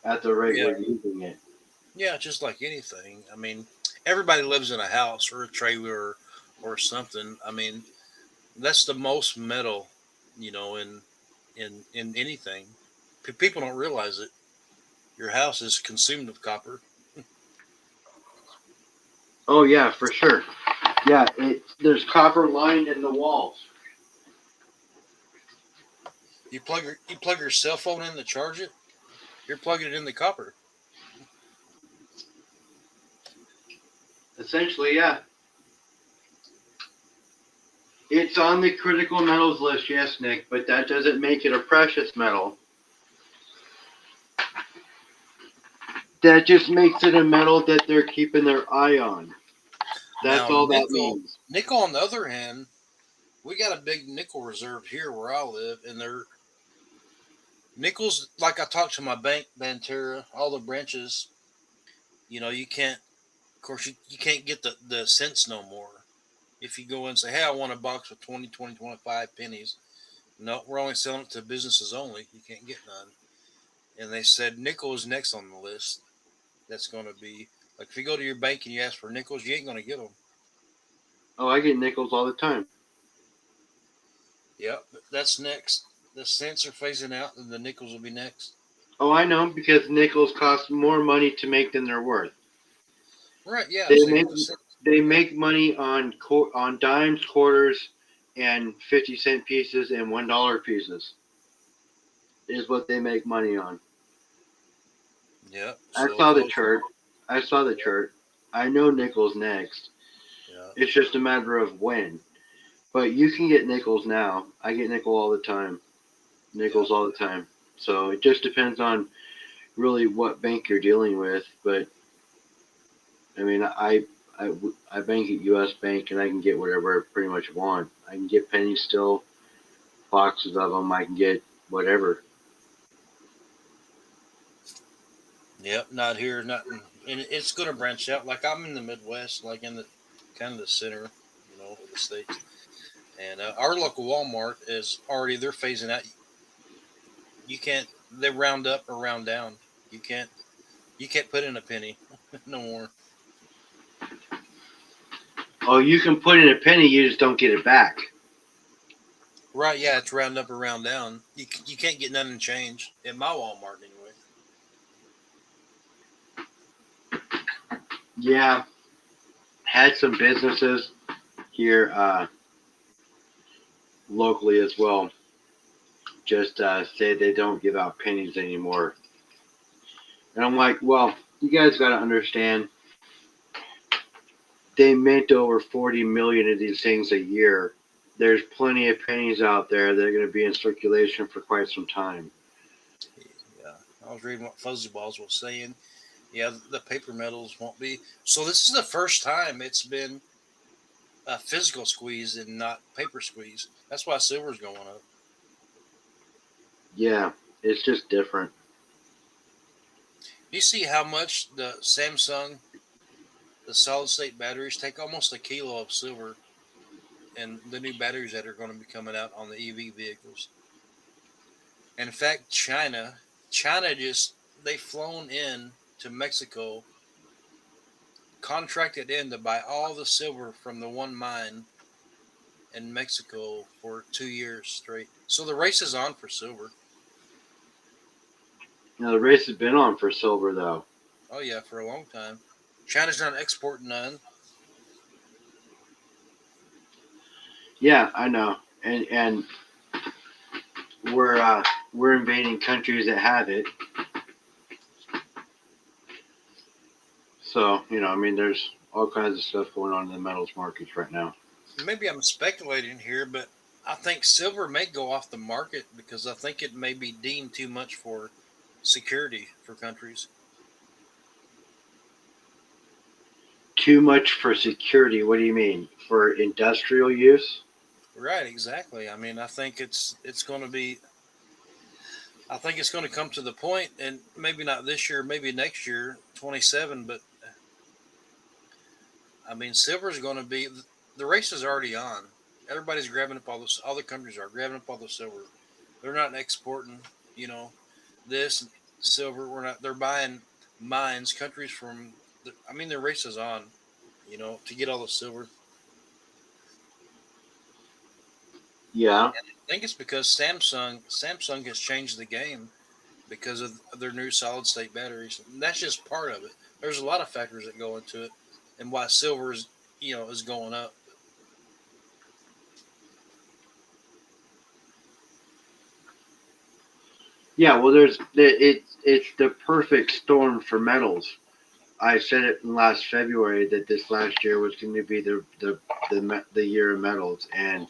at the rate yeah, we're using it. yeah, just like anything. I mean, everybody lives in a house or a trailer or something. I mean, that's the most metal, in anything. People don't realize it. Your house is consumed with copper. Oh yeah, for sure. Yeah, there's copper lined in the walls. You plug your cell phone in to charge it. You're plugging it in the copper. Essentially, yeah. It's on the critical metals list, yes, Nick, but that doesn't make it a precious metal. That just makes it a metal that they're keeping their eye on. That's Now all that nickel, means. nickel on the other hand, we got a big nickel reserve here where I live, and they're nickels. Like I talked to my bank, Banterra, all the branches. You can't. Of course, you can't get the cents no more. If you go and say, "Hey, I want a box with 20, 20, 25 pennies," No, we're only selling it to businesses only. You can't get none. And they said nickel is next on the list. That's going to be like if you go to your bank and you ask for nickels, you ain't going to get them. Oh, I get nickels all the time. Yep, that's next. The cents are phasing out, and the nickels will be next. Oh, I know because nickels cost more money to make than they're worth. Right? Yeah. They Same make with the cents. they Yep. make money on on dimes, quarters, and 50-cent pieces and $1 pieces is what they make money on. Yep. I So saw the those. chart. I saw the chart. I know nickels next. Yeah. It's just a matter of when. But you can get nickels now. I get nickel all the time. Yeah. Nickels all the time. So it just depends on really what bank you're dealing with. But I mean, I, I bank at U.S. Bank and I can get whatever I pretty much want. I can get penny still, boxes of them. I can get whatever. Yep. Not here. Nothing. And it's going to branch out. Like I'm in the Midwest, like in the kind of the center, of the states. And our local Walmart is already they're phasing out. You can't. They round up or round down. You can't. You can't put in a penny no more. Oh, you can put in a penny, you just don't get it back. Right? Yeah, it's round up or round down. You can't get none in change at my Walmart anyway. Yeah, had some businesses here locally as well. Just say they don't give out pennies anymore. And I'm like, well, you guys got to understand, they mint over 40 million of these things a year. There's plenty of pennies out there that are going to be in circulation for quite some time. Yeah, I was reading what Fuzzy Balls was saying. Yeah, the paper metals won't be. So this is the first time it's been a physical squeeze and not paper squeeze. That's why silver's going up. Yeah, it's just different. You see how much the Samsung, the solid state batteries take almost a kilo of silver, and the new batteries that are going to be coming out on the EV vehicles. And in fact, China just they've flown in to Mexico, contracted in to buy all the silver from the one mine in Mexico for 2 years straight. So the race is on for silver. Now, the race has been on for silver, though. Oh yeah, for a long time. China's not exporting none. Yeah, I know. And we're invading countries that have it. So, I mean, there's all kinds of stuff going on in the metals markets right now. Maybe I'm speculating here, but I think silver may go off the market because I think it may be deemed too much for security for countries. Too much for security. What do you mean? For industrial use? Right, exactly. I mean, it's going to be. I think it's going to come to the point, and maybe not this year, maybe next year, 27. But I mean, silver is going to be the race is already on. Everybody's grabbing up all this. All the countries are grabbing up all the silver. They're not exporting, you know, this silver. We're not. They're buying mines, countries from. I mean, the race is on, to get all the silver. Yeah. I think it's because Samsung has changed the game because of their new solid state batteries. And that's just part of it. There's a lot of factors that go into it, and why silver is going up. Yeah, well, it's the perfect storm for metals. I said it in last February that this last year was going to be the year of metals, and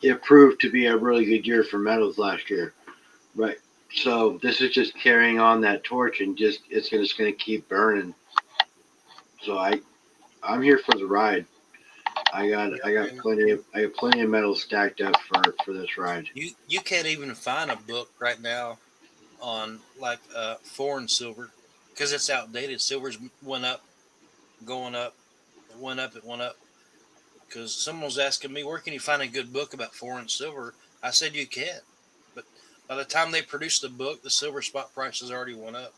it proved to be a really good year for metals last year. Right. So this is just carrying on that torch, and just going to keep burning. So I'm here for the ride. Yeah, man. I got plenty of metals stacked up for this ride. You can't even find a book right now on like foreign silver because it's outdated. Silver's went up, going up, it went up, it went up. Because someone was asking me, where can you find a good book about foreign silver? I said you can, but by the time they produce the book, the silver spot price has already went up.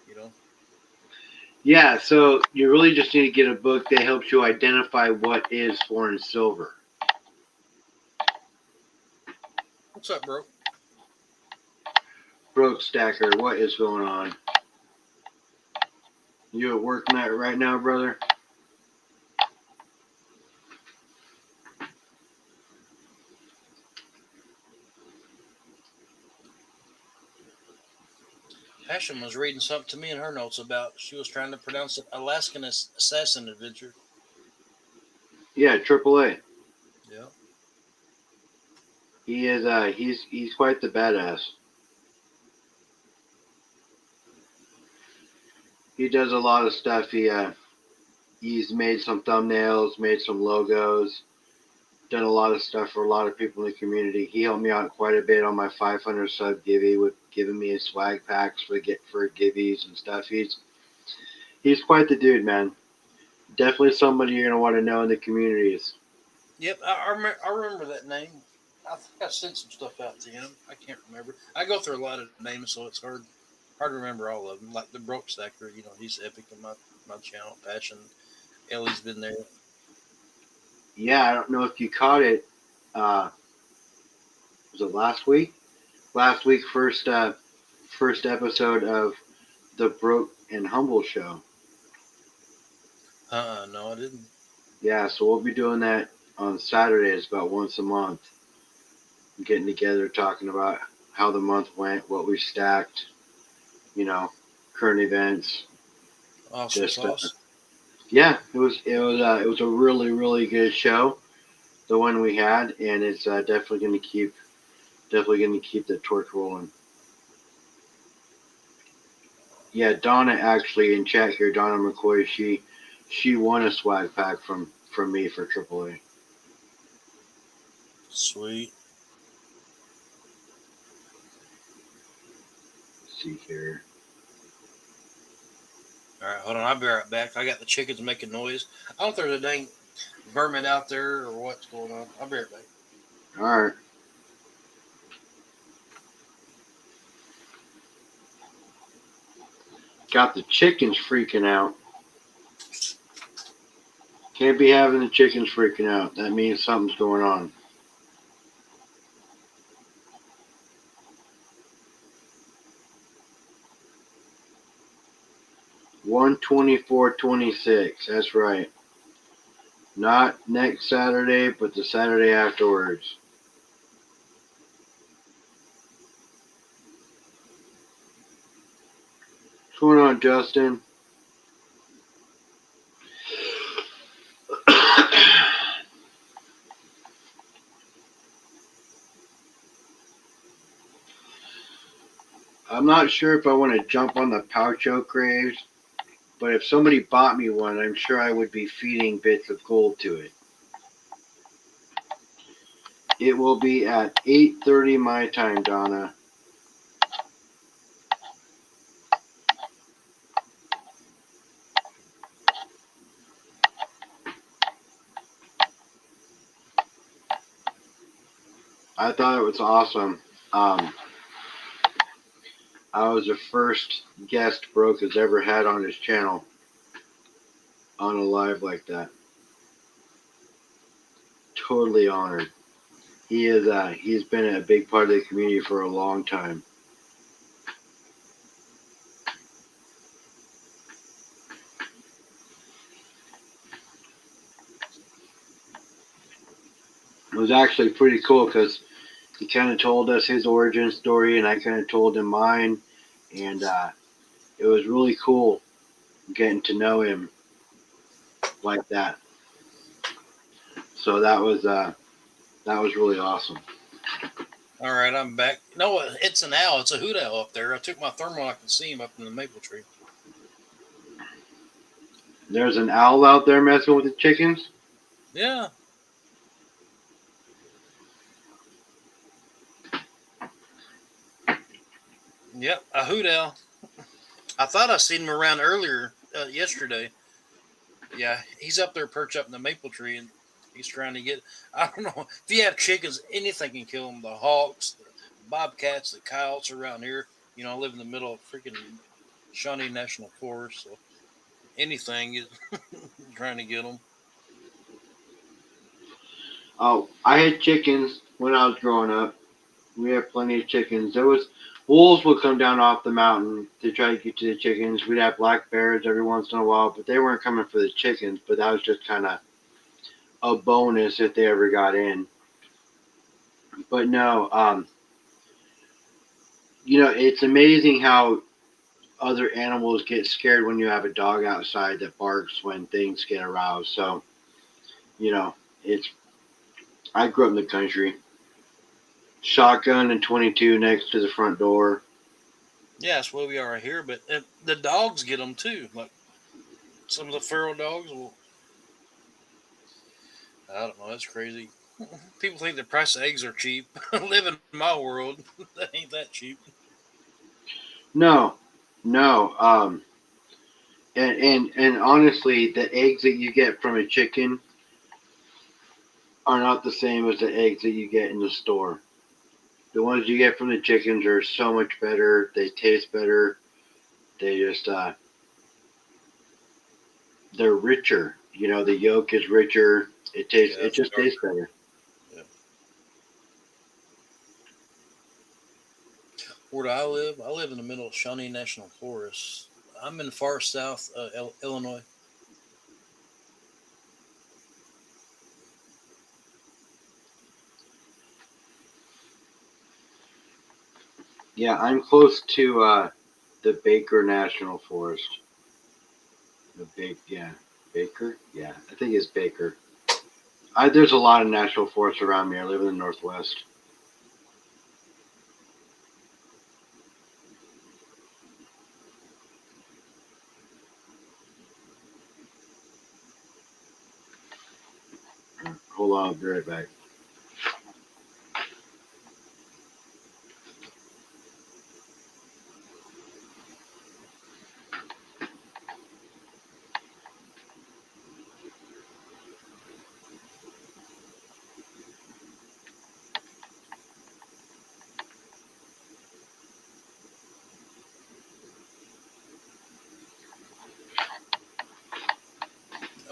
You know. Yeah, so you really just need to get a book that helps you identify what is foreign silver. What's up, bro? Broke Stacker, what is going on? You at work night right now, brother? Passion was reading something to me in her notes about she was trying to pronounce it Alaskan Assassin Adventure. Yeah, AAA. Yeah. He is. He's quite the badass. He does a lot of stuff. He's made some thumbnails, made some logos, done a lot of stuff for a lot of people in the community. He helped me out quite a bit on my 500 sub givey with giving me his swag packs for givvies and stuff. He's quite the dude, man. Definitely somebody you're gonna want to know in the communities. Yep, I remember that name. I think I sent some stuff out to him. I can't remember. I go through a lot of names, so it's hard to remember all of them. Like the Broke Stacker, he's epic in my channel. Passion, Ellie's been there. Yeah, I don't know if you caught it. Was it last week? Last week, first episode of the Broke and Humble show. No, I didn't. Yeah, so we'll be doing that on Saturdays about once a month. Getting together, talking about how the month went, what we stacked, current events. Awesome Just sauce. yeah, it was a really really good show, the one we had, and it's definitely going to keep the torch rolling. Yeah, Donna actually in chat here, Donna McCoy, she won a swag pack from me for AAA. Sweet. Let's see here. All right, hold on. I'll be right back. I got the chickens making noise. I don't know if there's a dang vermin out there or what's going on. I'll be right back. All right. Got the chickens freaking out. Can't be having the chickens freaking out. That means something's going on. 124.26. That's right. Not next Saturday, but the Saturday afterwards. What's going on, Justin? I'm not sure if I want to jump on the pouch oak graves, but if somebody bought me one, I'm sure I would be feeding bits of gold to it. It will be at 8:30 my time, Donna. I thought it was awesome. I was the first guest Broke has ever had on his channel on a live like that. Totally honored. He's been a big part of the community for a long time. It was actually pretty cool because he kind of told us his origin story, and I kind of told him mine, and it was really cool getting to know him like that. So that was really awesome. All right, I'm back. No, it's an owl. It's a hoot owl up there. I took my thermal. I can see him up in the maple tree. There's an owl out there messing with the chickens. Yeah. Yep, a hoot owl. I thought I seen him around earlier yesterday. Yeah, he's up there perched up in the maple tree, and He's trying to get. I don't know if you have chickens, anything can kill them. The hawks, the bobcats, the coyotes around here. You know, I live in the middle of freaking Shawnee National Forest, so anything is trying to get them. Oh, I had chickens when I was growing up. We had plenty of chickens. There was wolves would come down off the mountain to try to get to the chickens. We'd have black bears every once in a while, but they weren't coming for the chickens. But that was just kind of a bonus if they ever got in. But no, it's amazing how other animals get scared when you have a dog outside that barks when things get aroused. So, you know, it's I grew up in the country. Shotgun and 22 next to the front door. Yeah, that's where we are here. But the dogs get them too. Like some of the feral dogs will. I don't know. That's crazy. People think the price of eggs are cheap. Live in my world, that ain't that cheap. No, no. And honestly, the eggs that you get from a chicken are not the same as the eggs that you get in the store. The ones you get from the chickens are so much better. They taste better. They just they're richer. The yolk is richer. Yeah, It it's just tastes darker. better. Yeah. Where do I live in the middle of Shawnee National Forest. I'm in the far south, Illinois. Yeah, I'm close to the Baker National Forest. Yeah, Baker. Yeah, I think it's Baker. There's a lot of national forests around me. I live in the Northwest. Hold on, I'll be right back.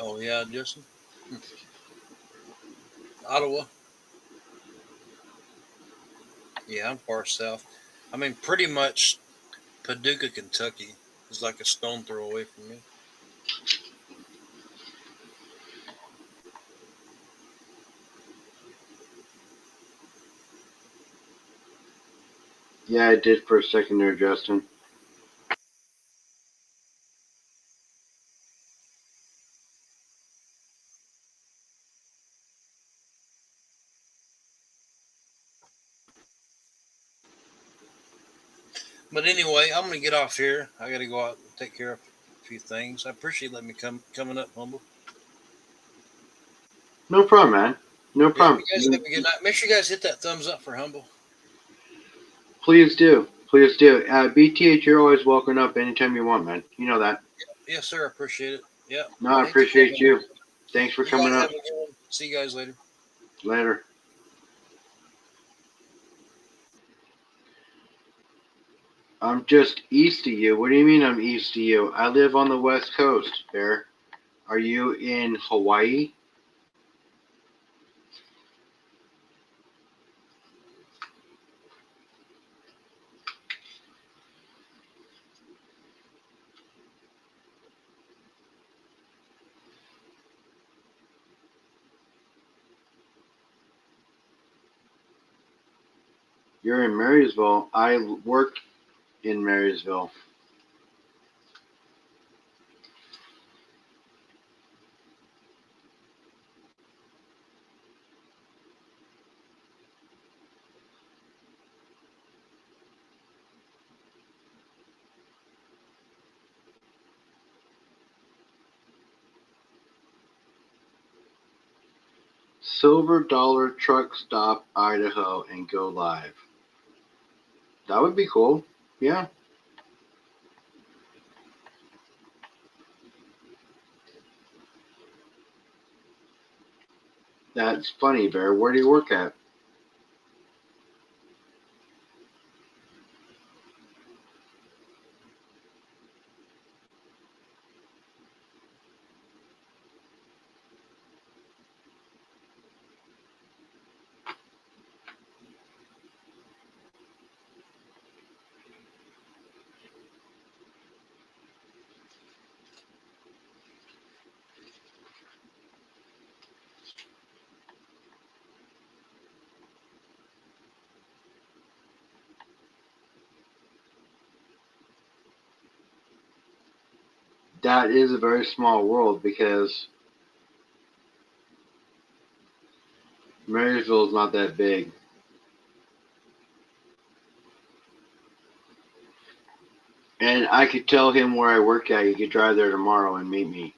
Oh yeah, Justin. Ottawa. Yeah, I'm far south. I mean, pretty much Paducah, Kentucky is like a stone throw away from me. Yeah, I did for a second there, Justin. But anyway, I'm gonna get off here. I got to go out and take care of a few things. I appreciate letting me coming up, humble. No problem, man. No Yeah, problem. you guys have a good night. Make sure you guys hit that thumbs up for humble. Please do. Please do. BTH, you're always welcome up anytime you want, man. You know that. Yes, sir. I appreciate it. Yeah. No, I Thanks appreciate again. you. Thanks for You guys coming have up. a good one. See you guys later. Later. I'm just east of you. What do you mean I'm east of you? I live on the west coast, Bear. Are you in Hawaii? You're in Marysville. I work in Marysville. Silver Dollar Truck Stop Idaho and go live. That would be cool. Yeah. That's funny, Bear. Where do you work at? That is a very small world because Marysville is not that big. And I could tell him where I work at. He could drive there tomorrow and meet me.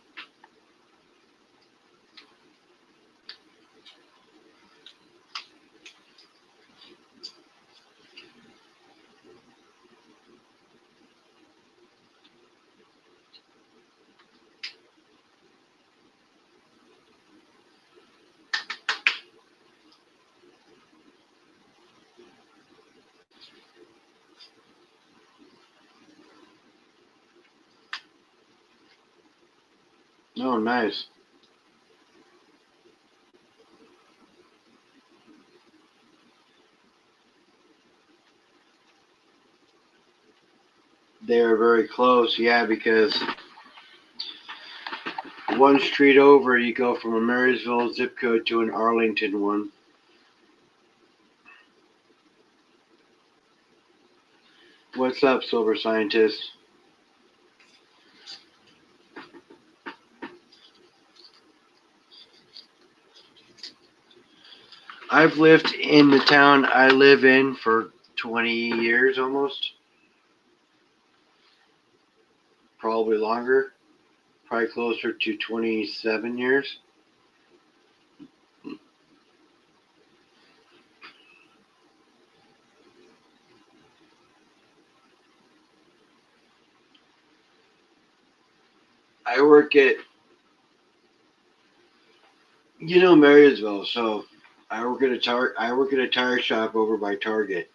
Oh, nice. They are very close, yeah, because one street over, you go from a Marysville zip code to an Arlington one. What's up, Silver Scientist? I've lived in the town I live in for 20 years almost. Probably longer. Probably closer to 27 years. I work at, Marysville, so I work at a tire shop over by Target.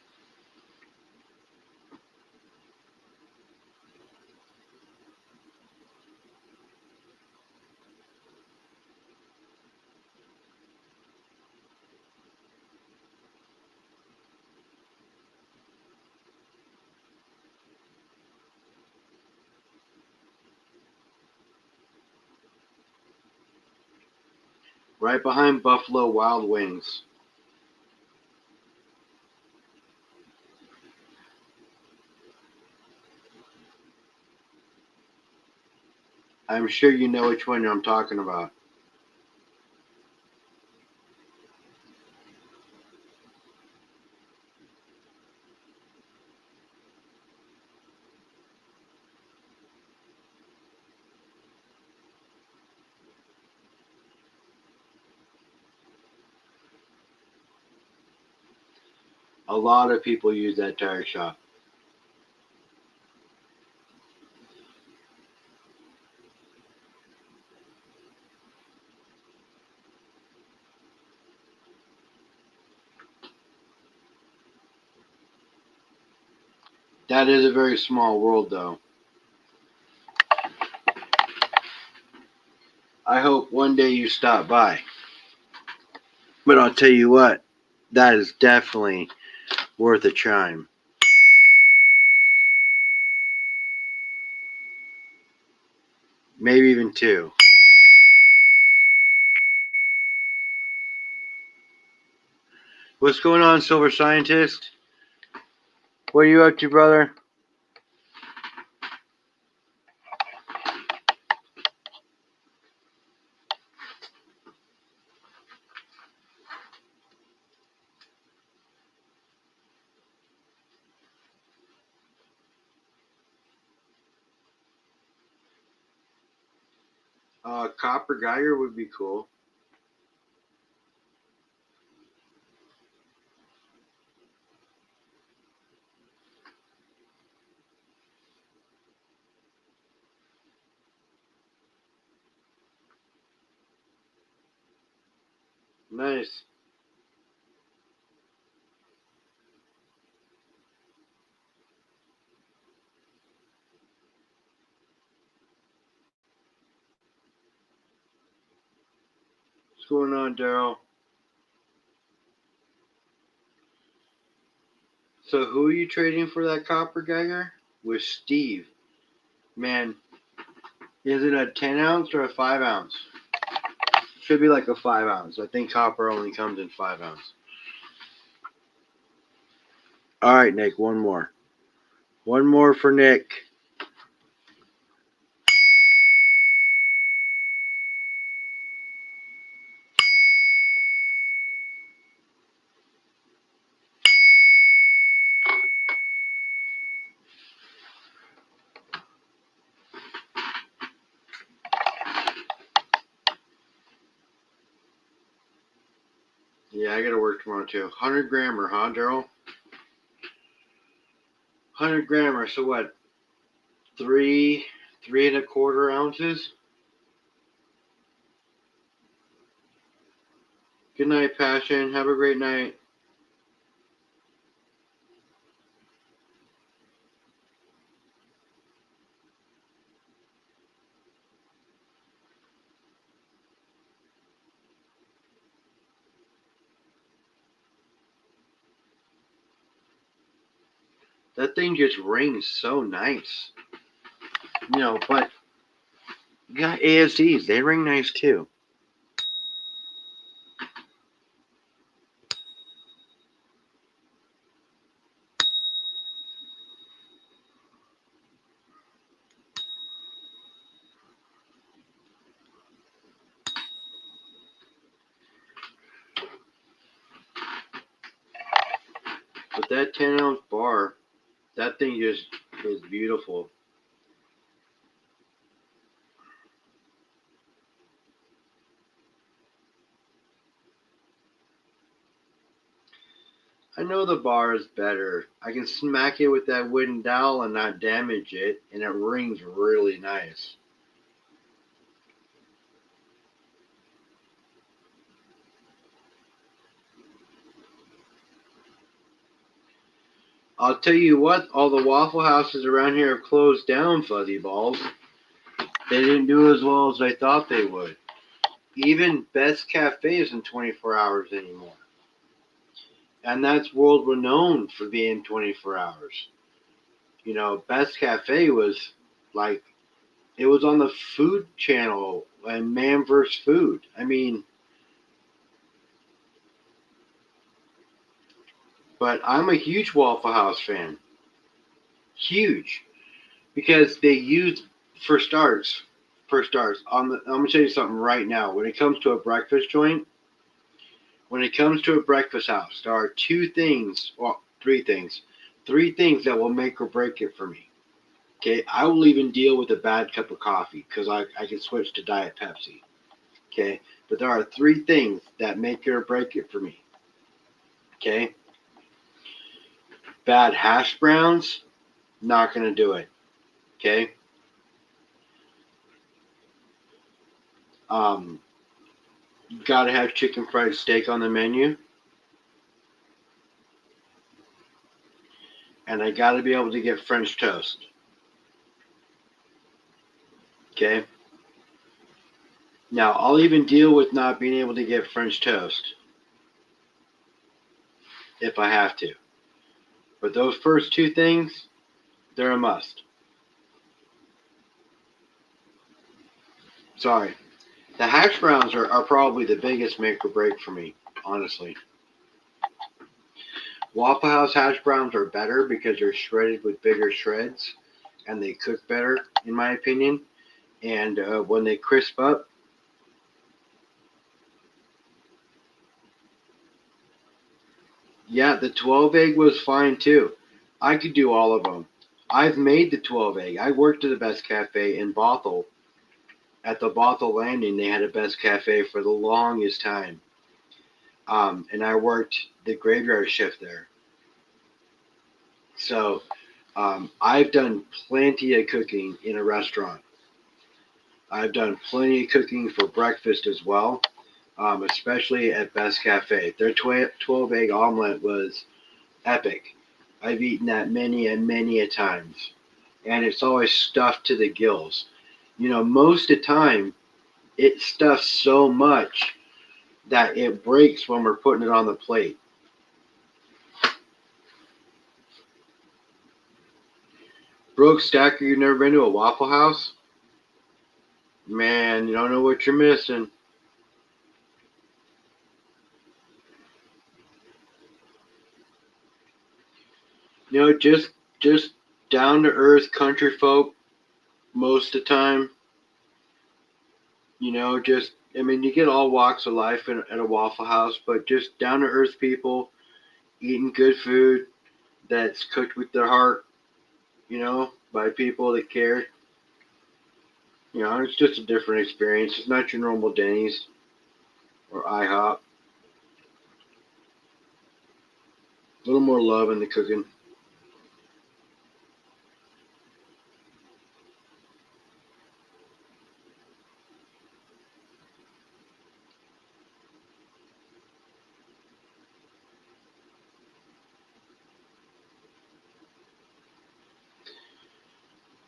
Right behind Buffalo Wild Wings. I'm sure you know which one I'm talking about. A lot of people use that tire shop. That is a very small world, though. I hope one day you stop by. But I'll tell you what, that is definitely worth a chime. Maybe even two. What's going on, Silver Scientist? What are you up to, brother? Copper Geiger would be cool. Nice. What's going on, Daryl? So who are you trading for that copper, Geiger? With Steve. Man, is it a 10 ounce or a 5 ounce? Should be like a 5 ounce. I think copper only comes in 5 ounce. All right, Nick, one more. One more for Nick. Yeah, I gotta work tomorrow too. 100 grammer, huh, Daryl? 100 grammer, so what? Three and a quarter ounces? Good night, Passion. Have a great night. That thing just rings so nice. You know, but you got ASDs. They ring nice too. But that 10 ounce bar, that thing just is beautiful. I know the bar is better. I can smack it with that wooden dowel and not damage it, and it rings really nice. I'll tell you what, all the Waffle Houses around here have closed down, Fuzzy Balls. They didn't do as well as I thought they would. Even Best Cafe isn't 24 hours anymore. And that's world renowned for being 24 hours. You know, Best Cafe was like, it was on the Food Channel and Man vs. Food. I mean, but I'm a huge Waffle House fan. Huge. Because they use, for starts, I'm going to tell you something right now. When it comes to a breakfast joint, when it comes to a breakfast house, there are two things, well, three things. Three things that will make or break it for me. Okay, I will even deal with a bad cup of coffee because I can switch to Diet Pepsi. Okay, but there are three things that make it or break it for me. Okay, bad hash browns, not going to do it. Okay, um, got to have chicken fried steak on the menu. And I got to be able to get French toast. Okay? Now, I'll even deal with not being able to get French toast if I have to. But those first two things, they're a must. Sorry. The hash browns are probably the biggest make or break for me, honestly. Waffle House hash browns are better because they're shredded with bigger shreds and they cook better, in my opinion. And when they crisp up, yeah, the 12 egg was fine too. I could do all of them. I've made the 12 egg. I worked at the Best Cafe in Bothell. At the Bothell Landing, they had a Best Cafe for the longest time. And I worked the graveyard shift there. So I've done plenty of cooking in a restaurant. I've done plenty of cooking for breakfast as well. especially at Best Cafe. Their 12 egg omelet was epic. I've eaten that many and many a times, and it's always stuffed to the gills. Most of the time, it's stuffed so much that it breaks when we're putting it on the plate. Brooke Stacker, you've never been to a Waffle House? Man, you don't know what you're missing. Just down to earth country folk most of the time. You get all walks of life at a Waffle House, but just down to earth people eating good food that's cooked with their heart, by people that care. It's just a different experience. It's not your normal Denny's or IHOP. A little more love in the cooking.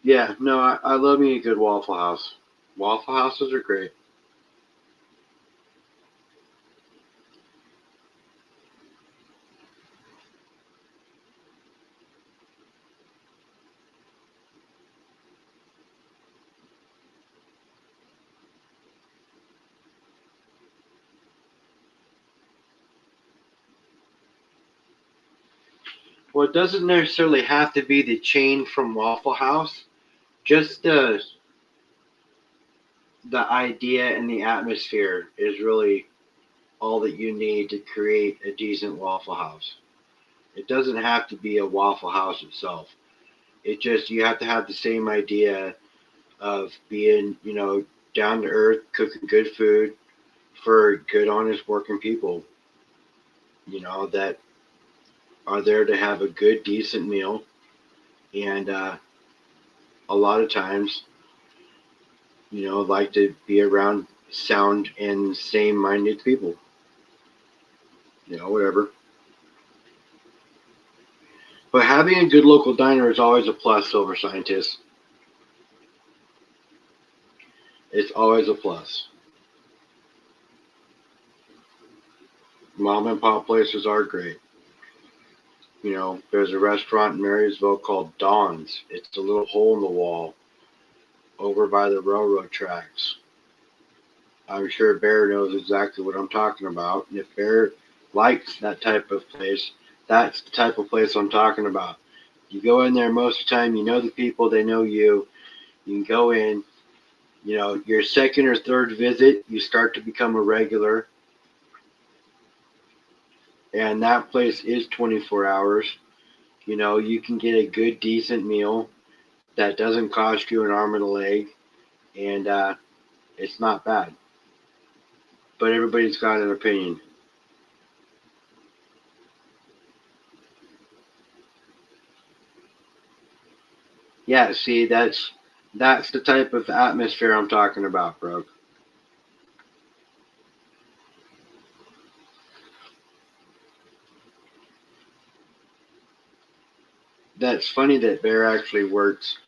Yeah, no, I love me a good Waffle House. Waffle Houses are great. Well, it doesn't necessarily have to be the chain from Waffle House. Just the idea and the atmosphere is really all that you need to create a decent Waffle House. It doesn't have to be a Waffle House itself. You have to have the same idea of being, down to earth, cooking good food for good, honest working people, that are there to have a good, decent meal. And a lot of times, like to be around sound and same minded people, whatever. But having a good local diner is always a plus, Silver Scientist. It's always a plus. Mom and pop places are great. There's a restaurant in Marysville called Dawn's. It's a little hole in the wall over by the railroad tracks. I'm sure Bear knows exactly what I'm talking about. And if Bear likes that type of place, that's the type of place I'm talking about. You go in there most of the time, you know the people, they know you. You can go in, your second or third visit, you start to become a regular. And that place is 24 hours. You can get a good, decent meal that doesn't cost you an arm and a leg. And it's not bad. But everybody's got an opinion. Yeah, see, that's the type of atmosphere I'm talking about, bro. That's funny that Bear actually works.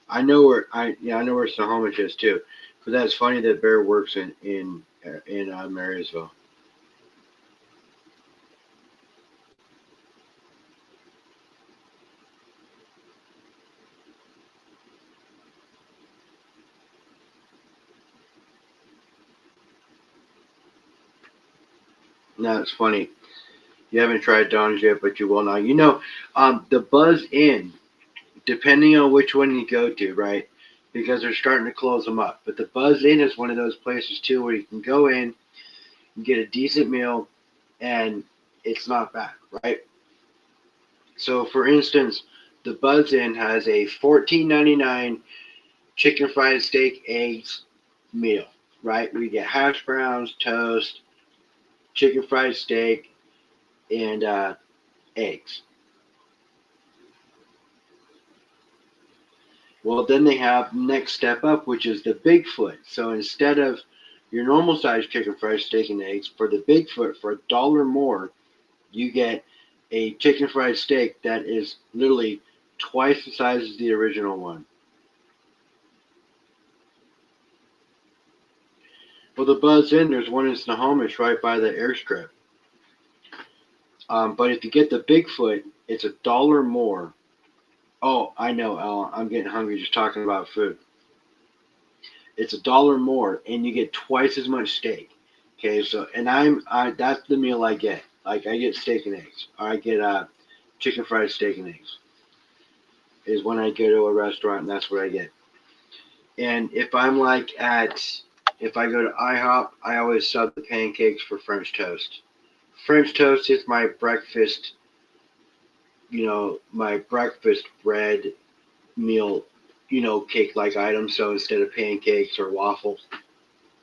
I know where Snohomish is too, but that's funny that Bear works in Marysville. No, it's funny. You haven't tried Don's yet, but you will now. The Buzz Inn, depending on which one you go to, right? Because they're starting to close them up. But the Buzz Inn is one of those places too where you can go in and get a decent meal, and it's not bad, right? So, for instance, the Buzz Inn has a $14.99 chicken fried steak eggs meal, right? We get hash browns, toast, chicken fried steak, and eggs. Well, then they have next step up, which is the Bigfoot. So instead of Your normal size chicken fried steak and eggs. For the Bigfoot, for $1 more, you get a chicken fried steak that is literally twice the size as the original one. Well, the Buzz Inn, there's one in Snohomish right by the airstrip. But if you get the Bigfoot, it's $1 more. Oh, I know, Ellen. I'm getting hungry just talking about food. It's $1 more, and you get twice as much steak. Okay, so and that's the meal I get. Like I get steak and eggs. Or I get chicken fried steak and eggs. Is when I go to a restaurant, and that's what I get. And if I go to IHOP, I always sub the pancakes for French toast. French toast is my breakfast, my breakfast bread meal, cake like item. So instead of pancakes or waffles,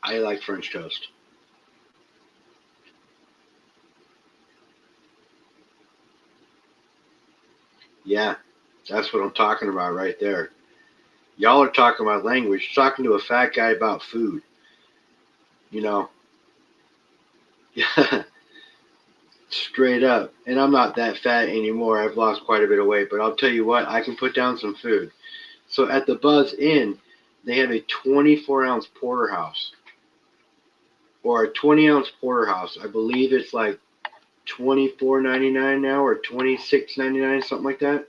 I like French toast. Yeah, that's what I'm talking about right there. Y'all are talking about language, talking to a fat guy about food. You know, straight up. And I'm not that fat anymore. I've lost quite a bit of weight, but I'll tell you what, I can put down some food. So at the Buzz Inn, they have a 24-ounce porterhouse or a 20-ounce porterhouse. I believe it's like $24.99 now or $26.99, something like that.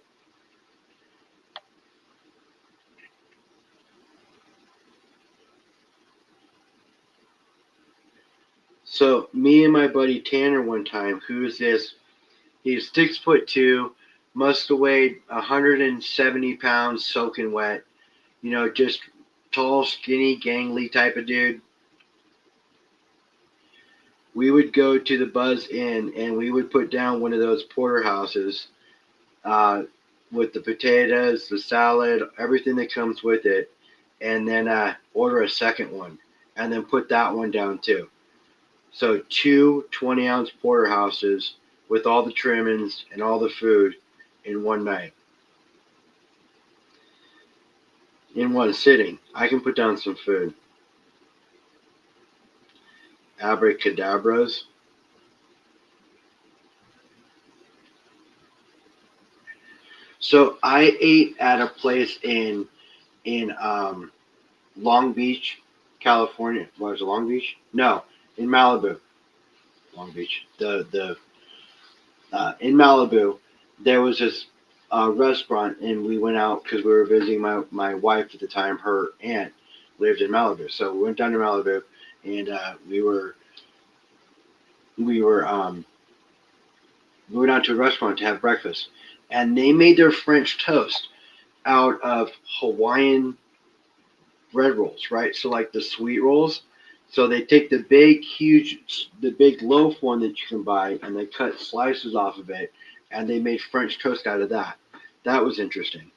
So me and my buddy Tanner one time, who's this? He's 6'2", must have weighed 170 pounds, soaking wet. Just tall, skinny, gangly type of dude. We would go to the Buzz Inn and we would put down one of those porterhouses uh, with the potatoes, the salad, everything that comes with it, and then order a second one, and then put that one down too. So two 20-ounce porterhouses with all the trimmings and all the food in one night, in one sitting. I can put down some food. Abracadabras. So I ate at a place in Long Beach, California. Was it Long Beach? No, in Malibu. Long Beach. The In Malibu, there was this restaurant, and we went out because we were visiting my wife at the time. Her aunt lived in Malibu, so we went down to Malibu, and we went out to a restaurant to have breakfast, and they made their French toast out of Hawaiian bread rolls, right? So like the sweet rolls. So they take the big loaf one that you can buy, and they cut slices off of it, and they made French toast out of that. That was interesting.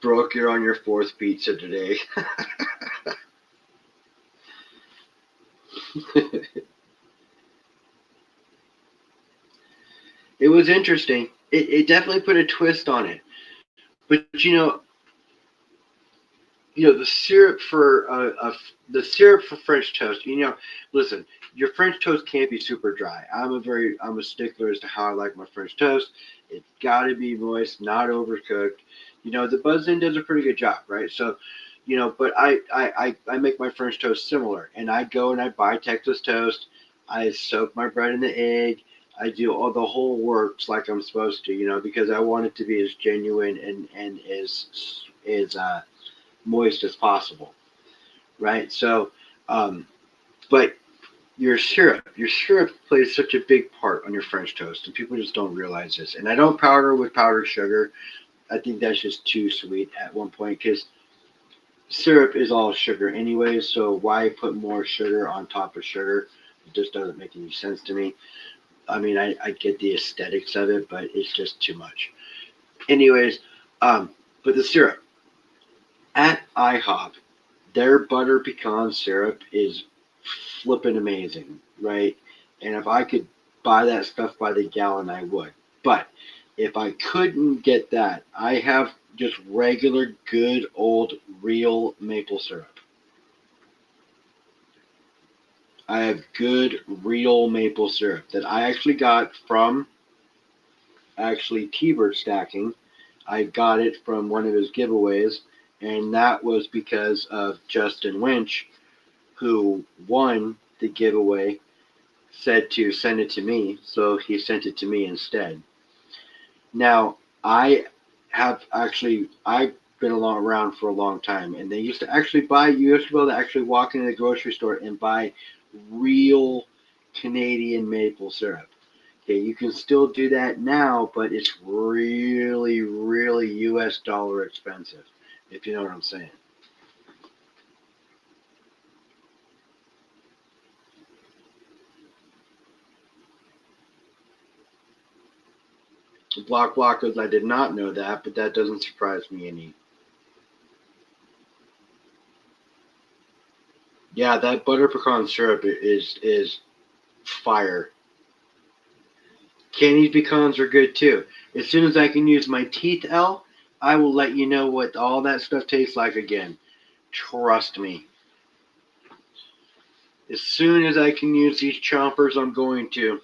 Brooke, you're on your fourth pizza today. It was interesting. It definitely put a twist on it. But the syrup for the syrup for French toast. Listen, your French toast can't be super dry. I'm a stickler as to how I like my French toast. It's got to be moist, not overcooked. The Buzz Inn does a pretty good job, right? So, but I make my French toast similar, and I go and I buy Texas toast. I soak my bread in the egg. I do all the whole works like I'm supposed to, because I want it to be as genuine and as moist as possible, right? So, um, but your syrup plays such a big part on your French toast, and people just don't realize this. And I don't powder with powdered sugar. I think that's just too sweet at one point because syrup is all sugar anyway. So why put more sugar on top of sugar? It just doesn't make any sense to me. I mean, I get the aesthetics of it, but it's just too much. Anyways, but the syrup at IHOP, their butter pecan syrup is flipping amazing, right? And if I could buy that stuff by the gallon, I would. But if I couldn't get that, I have just regular, good, old, real maple syrup. I have good, real maple syrup that I actually got from T-Bird Stacking. I got it from one of his giveaways, and that was because of Justin Winch, who won the giveaway, said to send it to me, so he sent it to me instead. Now, I've been around for a long time, and you used to be able to actually walk into the grocery store and buy real Canadian maple syrup. Okay, you can still do that now, but it's really, really US dollar expensive, if you know what I'm saying. Blockers, I did not know that, but that doesn't surprise me any. Yeah, that butter pecan syrup is fire. Candied pecans are good too. As soon as I can use my teeth, L, I will let you know what all that stuff tastes like again. Trust me. As soon as I can use these chompers, I'm going to.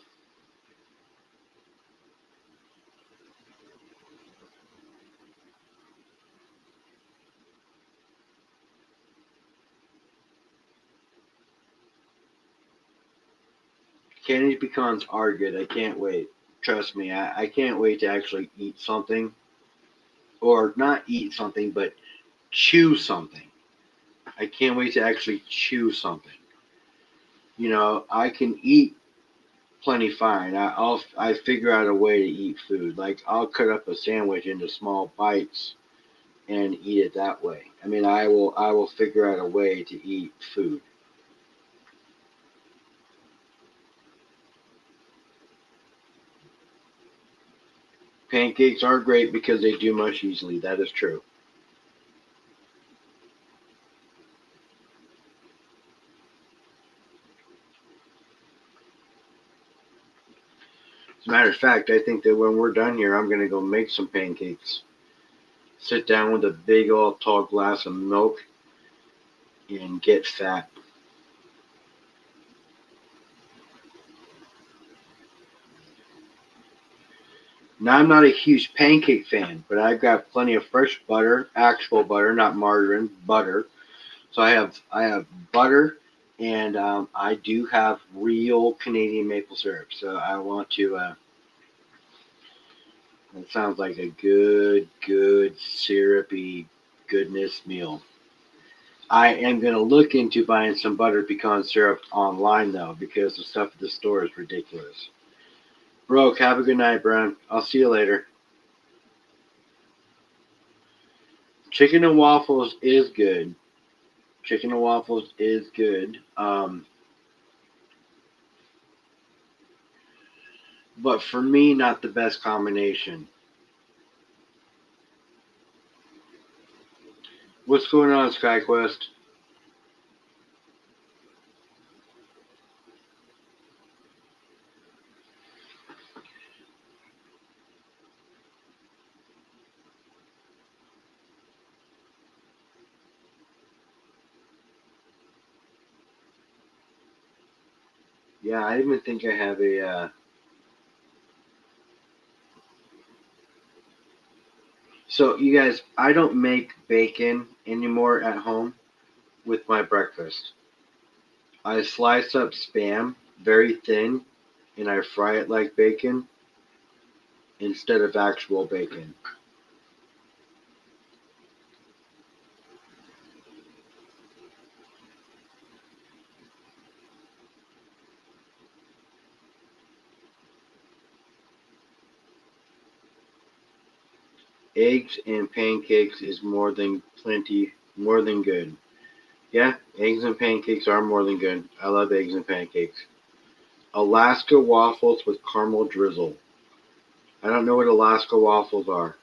Candied pecans are good. I can't wait. Trust me, I can't wait to actually eat something. Or not eat something, but chew something. I can't wait to actually chew something. You know, I can eat plenty fine. I figure out a way to eat food. Like I'll cut up a sandwich into small bites and eat it that way. I mean, I will figure out a way to eat food. Pancakes are great because they do mush easily. That is true. As a matter of fact, I think that when we're done here, I'm gonna go make some pancakes. Sit down with a big old tall glass of milk and get fat. Now I'm not a huge pancake fan, but I've got plenty of fresh butter, actual butter, not margarine, butter. So I have butter, and I do have real Canadian maple syrup. So I want to. It sounds like a good syrupy goodness meal. I am gonna look into buying some butter pecan syrup online though, because the stuff at the store is ridiculous. Broke, have a good night, Brian. I'll see you later. Chicken and waffles is good. Chicken and waffles is good. But for me, not the best combination. What's going on, SkyQuest? Yeah, I even think I have a. So, you guys, I don't make bacon anymore at home with my breakfast. I slice up spam very thin and I fry it like bacon instead of actual bacon. Eggs and pancakes is more than plenty, more than good. Yeah, eggs and pancakes are more than good. I love eggs and pancakes. Alaska waffles with caramel drizzle. I don't know what Alaska waffles are.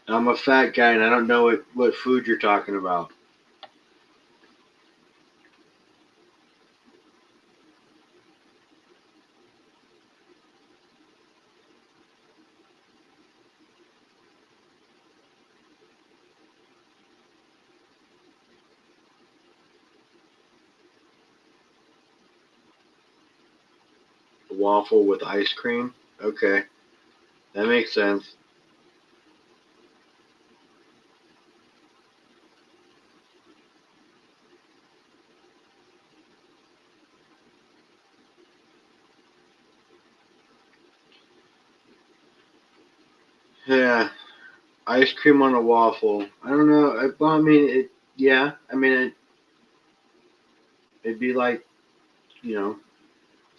I'm a fat guy and I don't know what food you're talking about. Waffle with ice cream? Okay, that makes sense. Yeah, ice cream on a waffle. I don't know. Well, I mean, yeah. I mean, it'd be like, you know,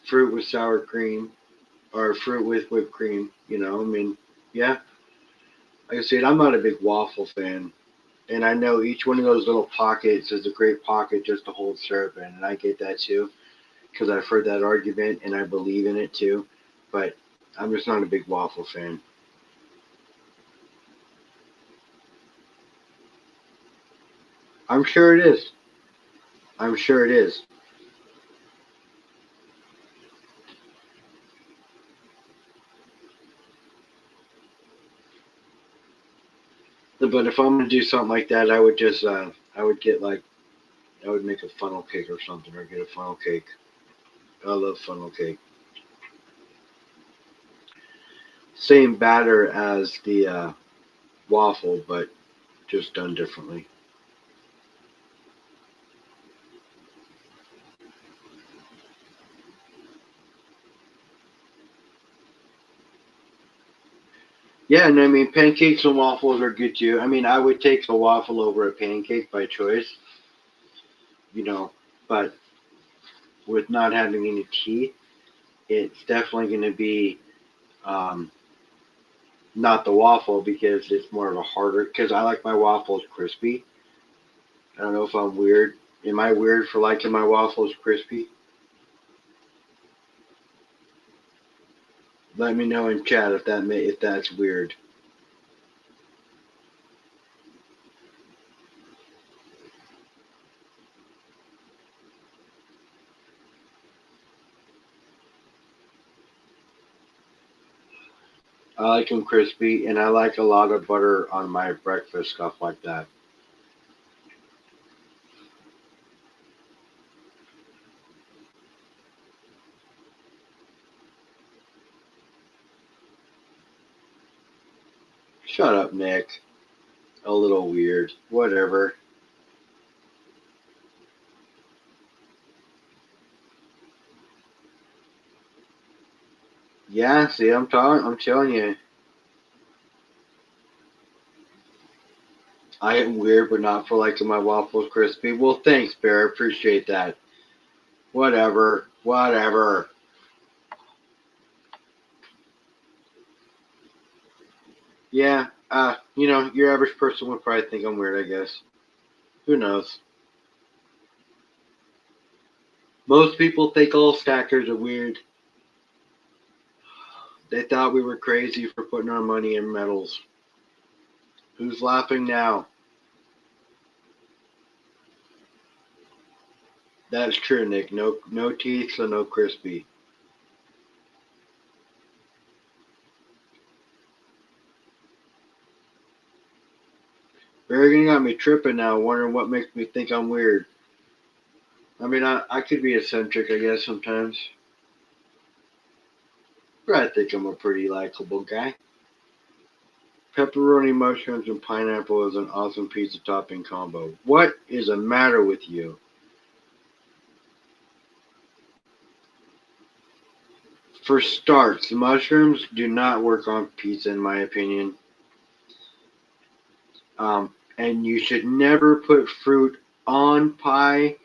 fruit with sour cream or fruit with whipped cream. I mean, yeah. Like I said, I'm not a big waffle fan. And I know each one of those little pockets is a great pocket just to hold syrup in. And I get that too because I've heard that argument and I believe in it too. But I'm just not a big waffle fan. I'm sure it is. I'm sure it is. But if I'm gonna do something like that, I would just I would get like I would make a funnel cake or something, or get a funnel cake. I love funnel cake. Same batter as the waffle, but just done differently. Yeah, and I mean pancakes and waffles are good too. I mean, I would take a waffle over a pancake by choice, you know, but with not having any teeth, it's definitely going to be um, not the waffle because it's more of a harder. Because I like my waffles crispy. I don't know if I'm weird. Am I weird for liking my waffles crispy? Let me know in chat if that's weird. I like them crispy, and I like a lot of butter on my breakfast stuff like that. Shut up, Nick. A little weird. Whatever. Yeah, see, I'm telling you, I am weird, but not for liking my waffles crispy. Well, thanks, Bear. Appreciate that. Whatever. Whatever. Yeah. Your average person would probably think I'm weird. I guess. Who knows? Most people think all stackers are weird. They thought we were crazy for putting our money in metals. Who's laughing now? That's true, Nick. No teeth, so no crispy. Berrigan got me tripping now, wondering what makes me think I'm weird. I mean, I could be eccentric, I guess, sometimes. But I think I'm a pretty likable guy. Pepperoni, mushrooms, and pineapple is an awesome pizza topping combo. What is the matter with you? For starts, mushrooms do not work on pizza, in my opinion. And you should never put fruit on pie.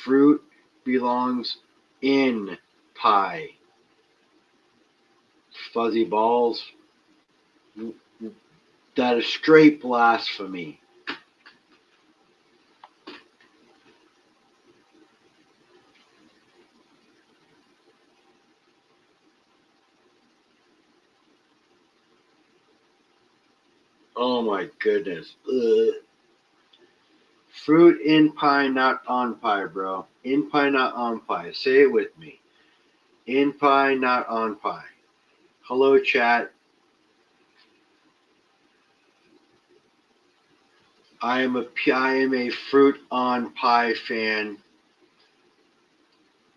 Fruit belongs in pie. Fuzzy balls. That is straight blasphemy. Oh my goodness. Ugh. Fruit in pie, not on pie, bro. In pie, not on pie. Say it with me. In pie, not on pie. Hello, chat. I am a fruit on pie fan.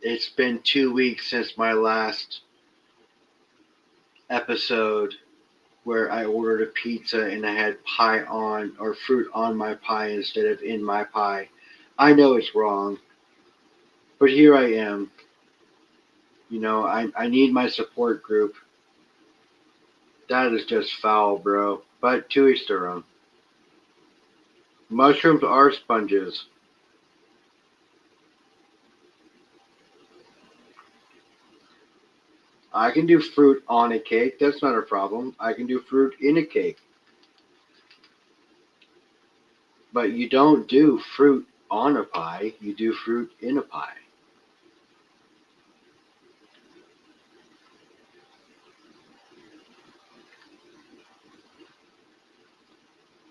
It's been 2 weeks since my last episode where I ordered a pizza and I had pie on or fruit on my pie instead of in my pie. I know it's wrong, but here I am. I need my support group. That is just foul, bro. But to each their own. Mushrooms are sponges. I can do fruit on a cake. That's not a problem. I can do fruit in a cake. But you don't do fruit on a pie. You do fruit in a pie.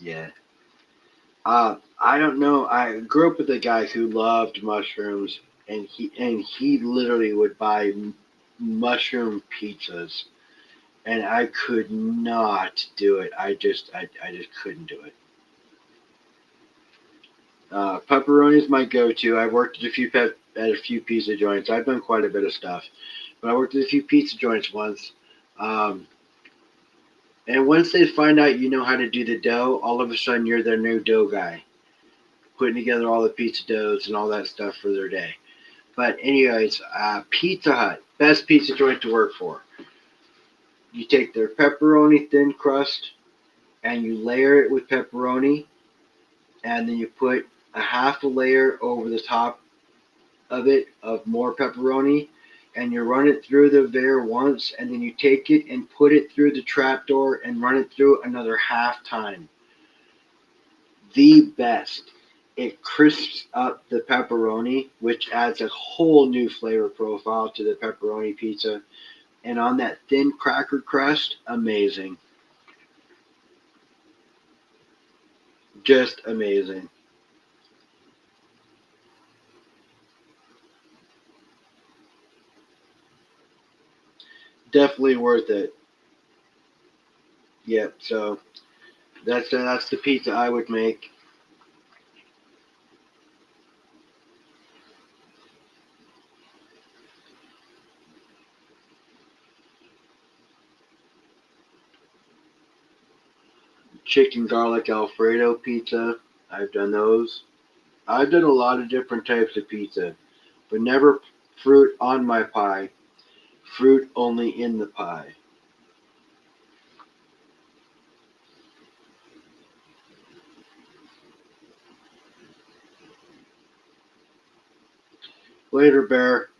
Yeah. I don't know. I grew up with a guy who loved mushrooms, and he literally would buy mushroom pizzas, and I could not do it. I just couldn't do it. Pepperoni is my go-to. I've worked at a few pizza joints. I've done quite a bit of stuff, but I worked at a few pizza joints once. Um, and once they find out you know how to do the dough, all of a sudden you're their new dough guy, putting together all the pizza doughs and all that stuff for their day. But anyways, Pizza Hut, best pizza joint to work for. You take their pepperoni thin crust and you layer it with pepperoni, and then you put a half a layer over the top of it of more pepperoni, and you run it through the there once, and then you take it and put it through the trap door and run it through another half time. The best. It crisps up the pepperoni, which adds a whole new flavor profile to the pepperoni pizza. And on that thin cracker crust, amazing. Just amazing. Definitely worth it. Yep. So that's the pizza I would make. Chicken garlic Alfredo pizza. I've done those. I've done a lot of different types of pizza, but never fruit on my pie. Fruit only in the pie. Later, Bear.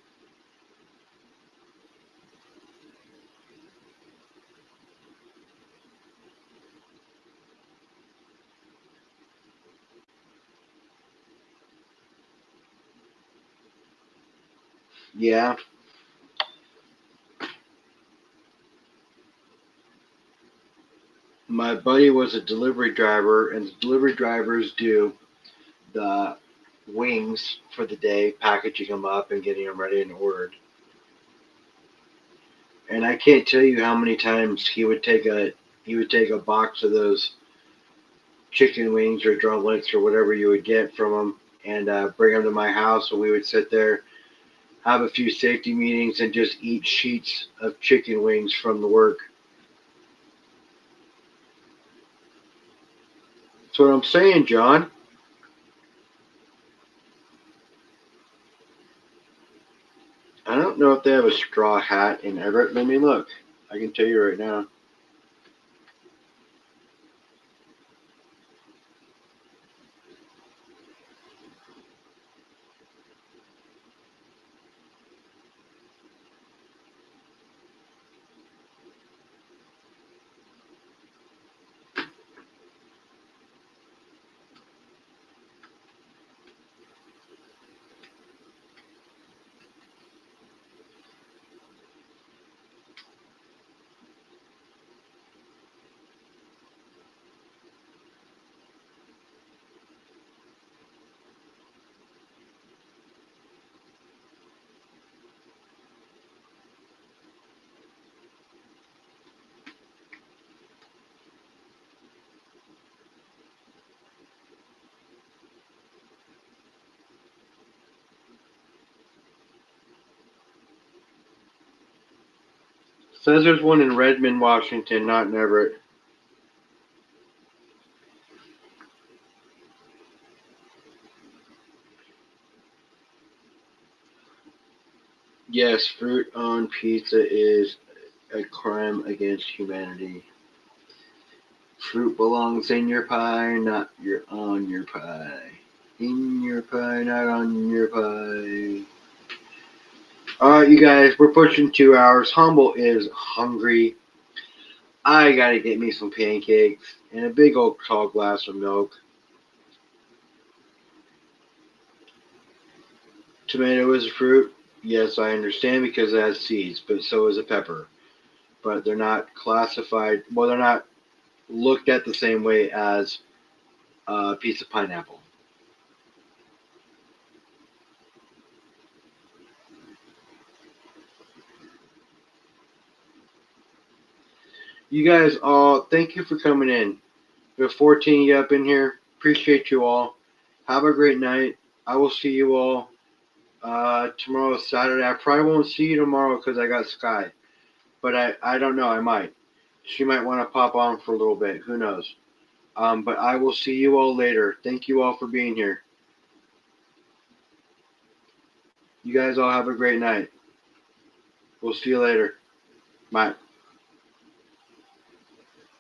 Yeah, my buddy was a delivery driver, and the delivery drivers do the wings for the day, packaging them up and getting them ready and ordered. And I can't tell you how many times he would take a box of those chicken wings or drumlets or whatever you would get from them and bring them to my house, and we would sit there, have a few safety meetings, and just eat sheets of chicken wings from the work. That's what I'm saying, John. I don't know if they have a straw hat in Everett. Let me look. I can tell you right now. Says there's one in Redmond, Washington, not in Everett. Yes, fruit on pizza is a crime against humanity. Fruit belongs in your pie, not on your pie. In your pie, not on your pie. Alright, you guys, we're pushing 2 hours. Humble is hungry. I gotta get me some pancakes and a big old tall glass of milk. Tomato is a fruit. Yes, I understand because it has seeds, but so is a pepper. But they're not classified, well, they're not looked at the same way as a piece of pineapple. You guys all, thank you for coming in. We have 14 of you up in here. Appreciate you all. Have a great night. I will see you all tomorrow, Saturday. I probably won't see you tomorrow because I got Sky. But I don't know. I might. She might want to pop on for a little bit. Who knows? But I will see you all later. Thank you all for being here. You guys all have a great night. We'll see you later. Bye.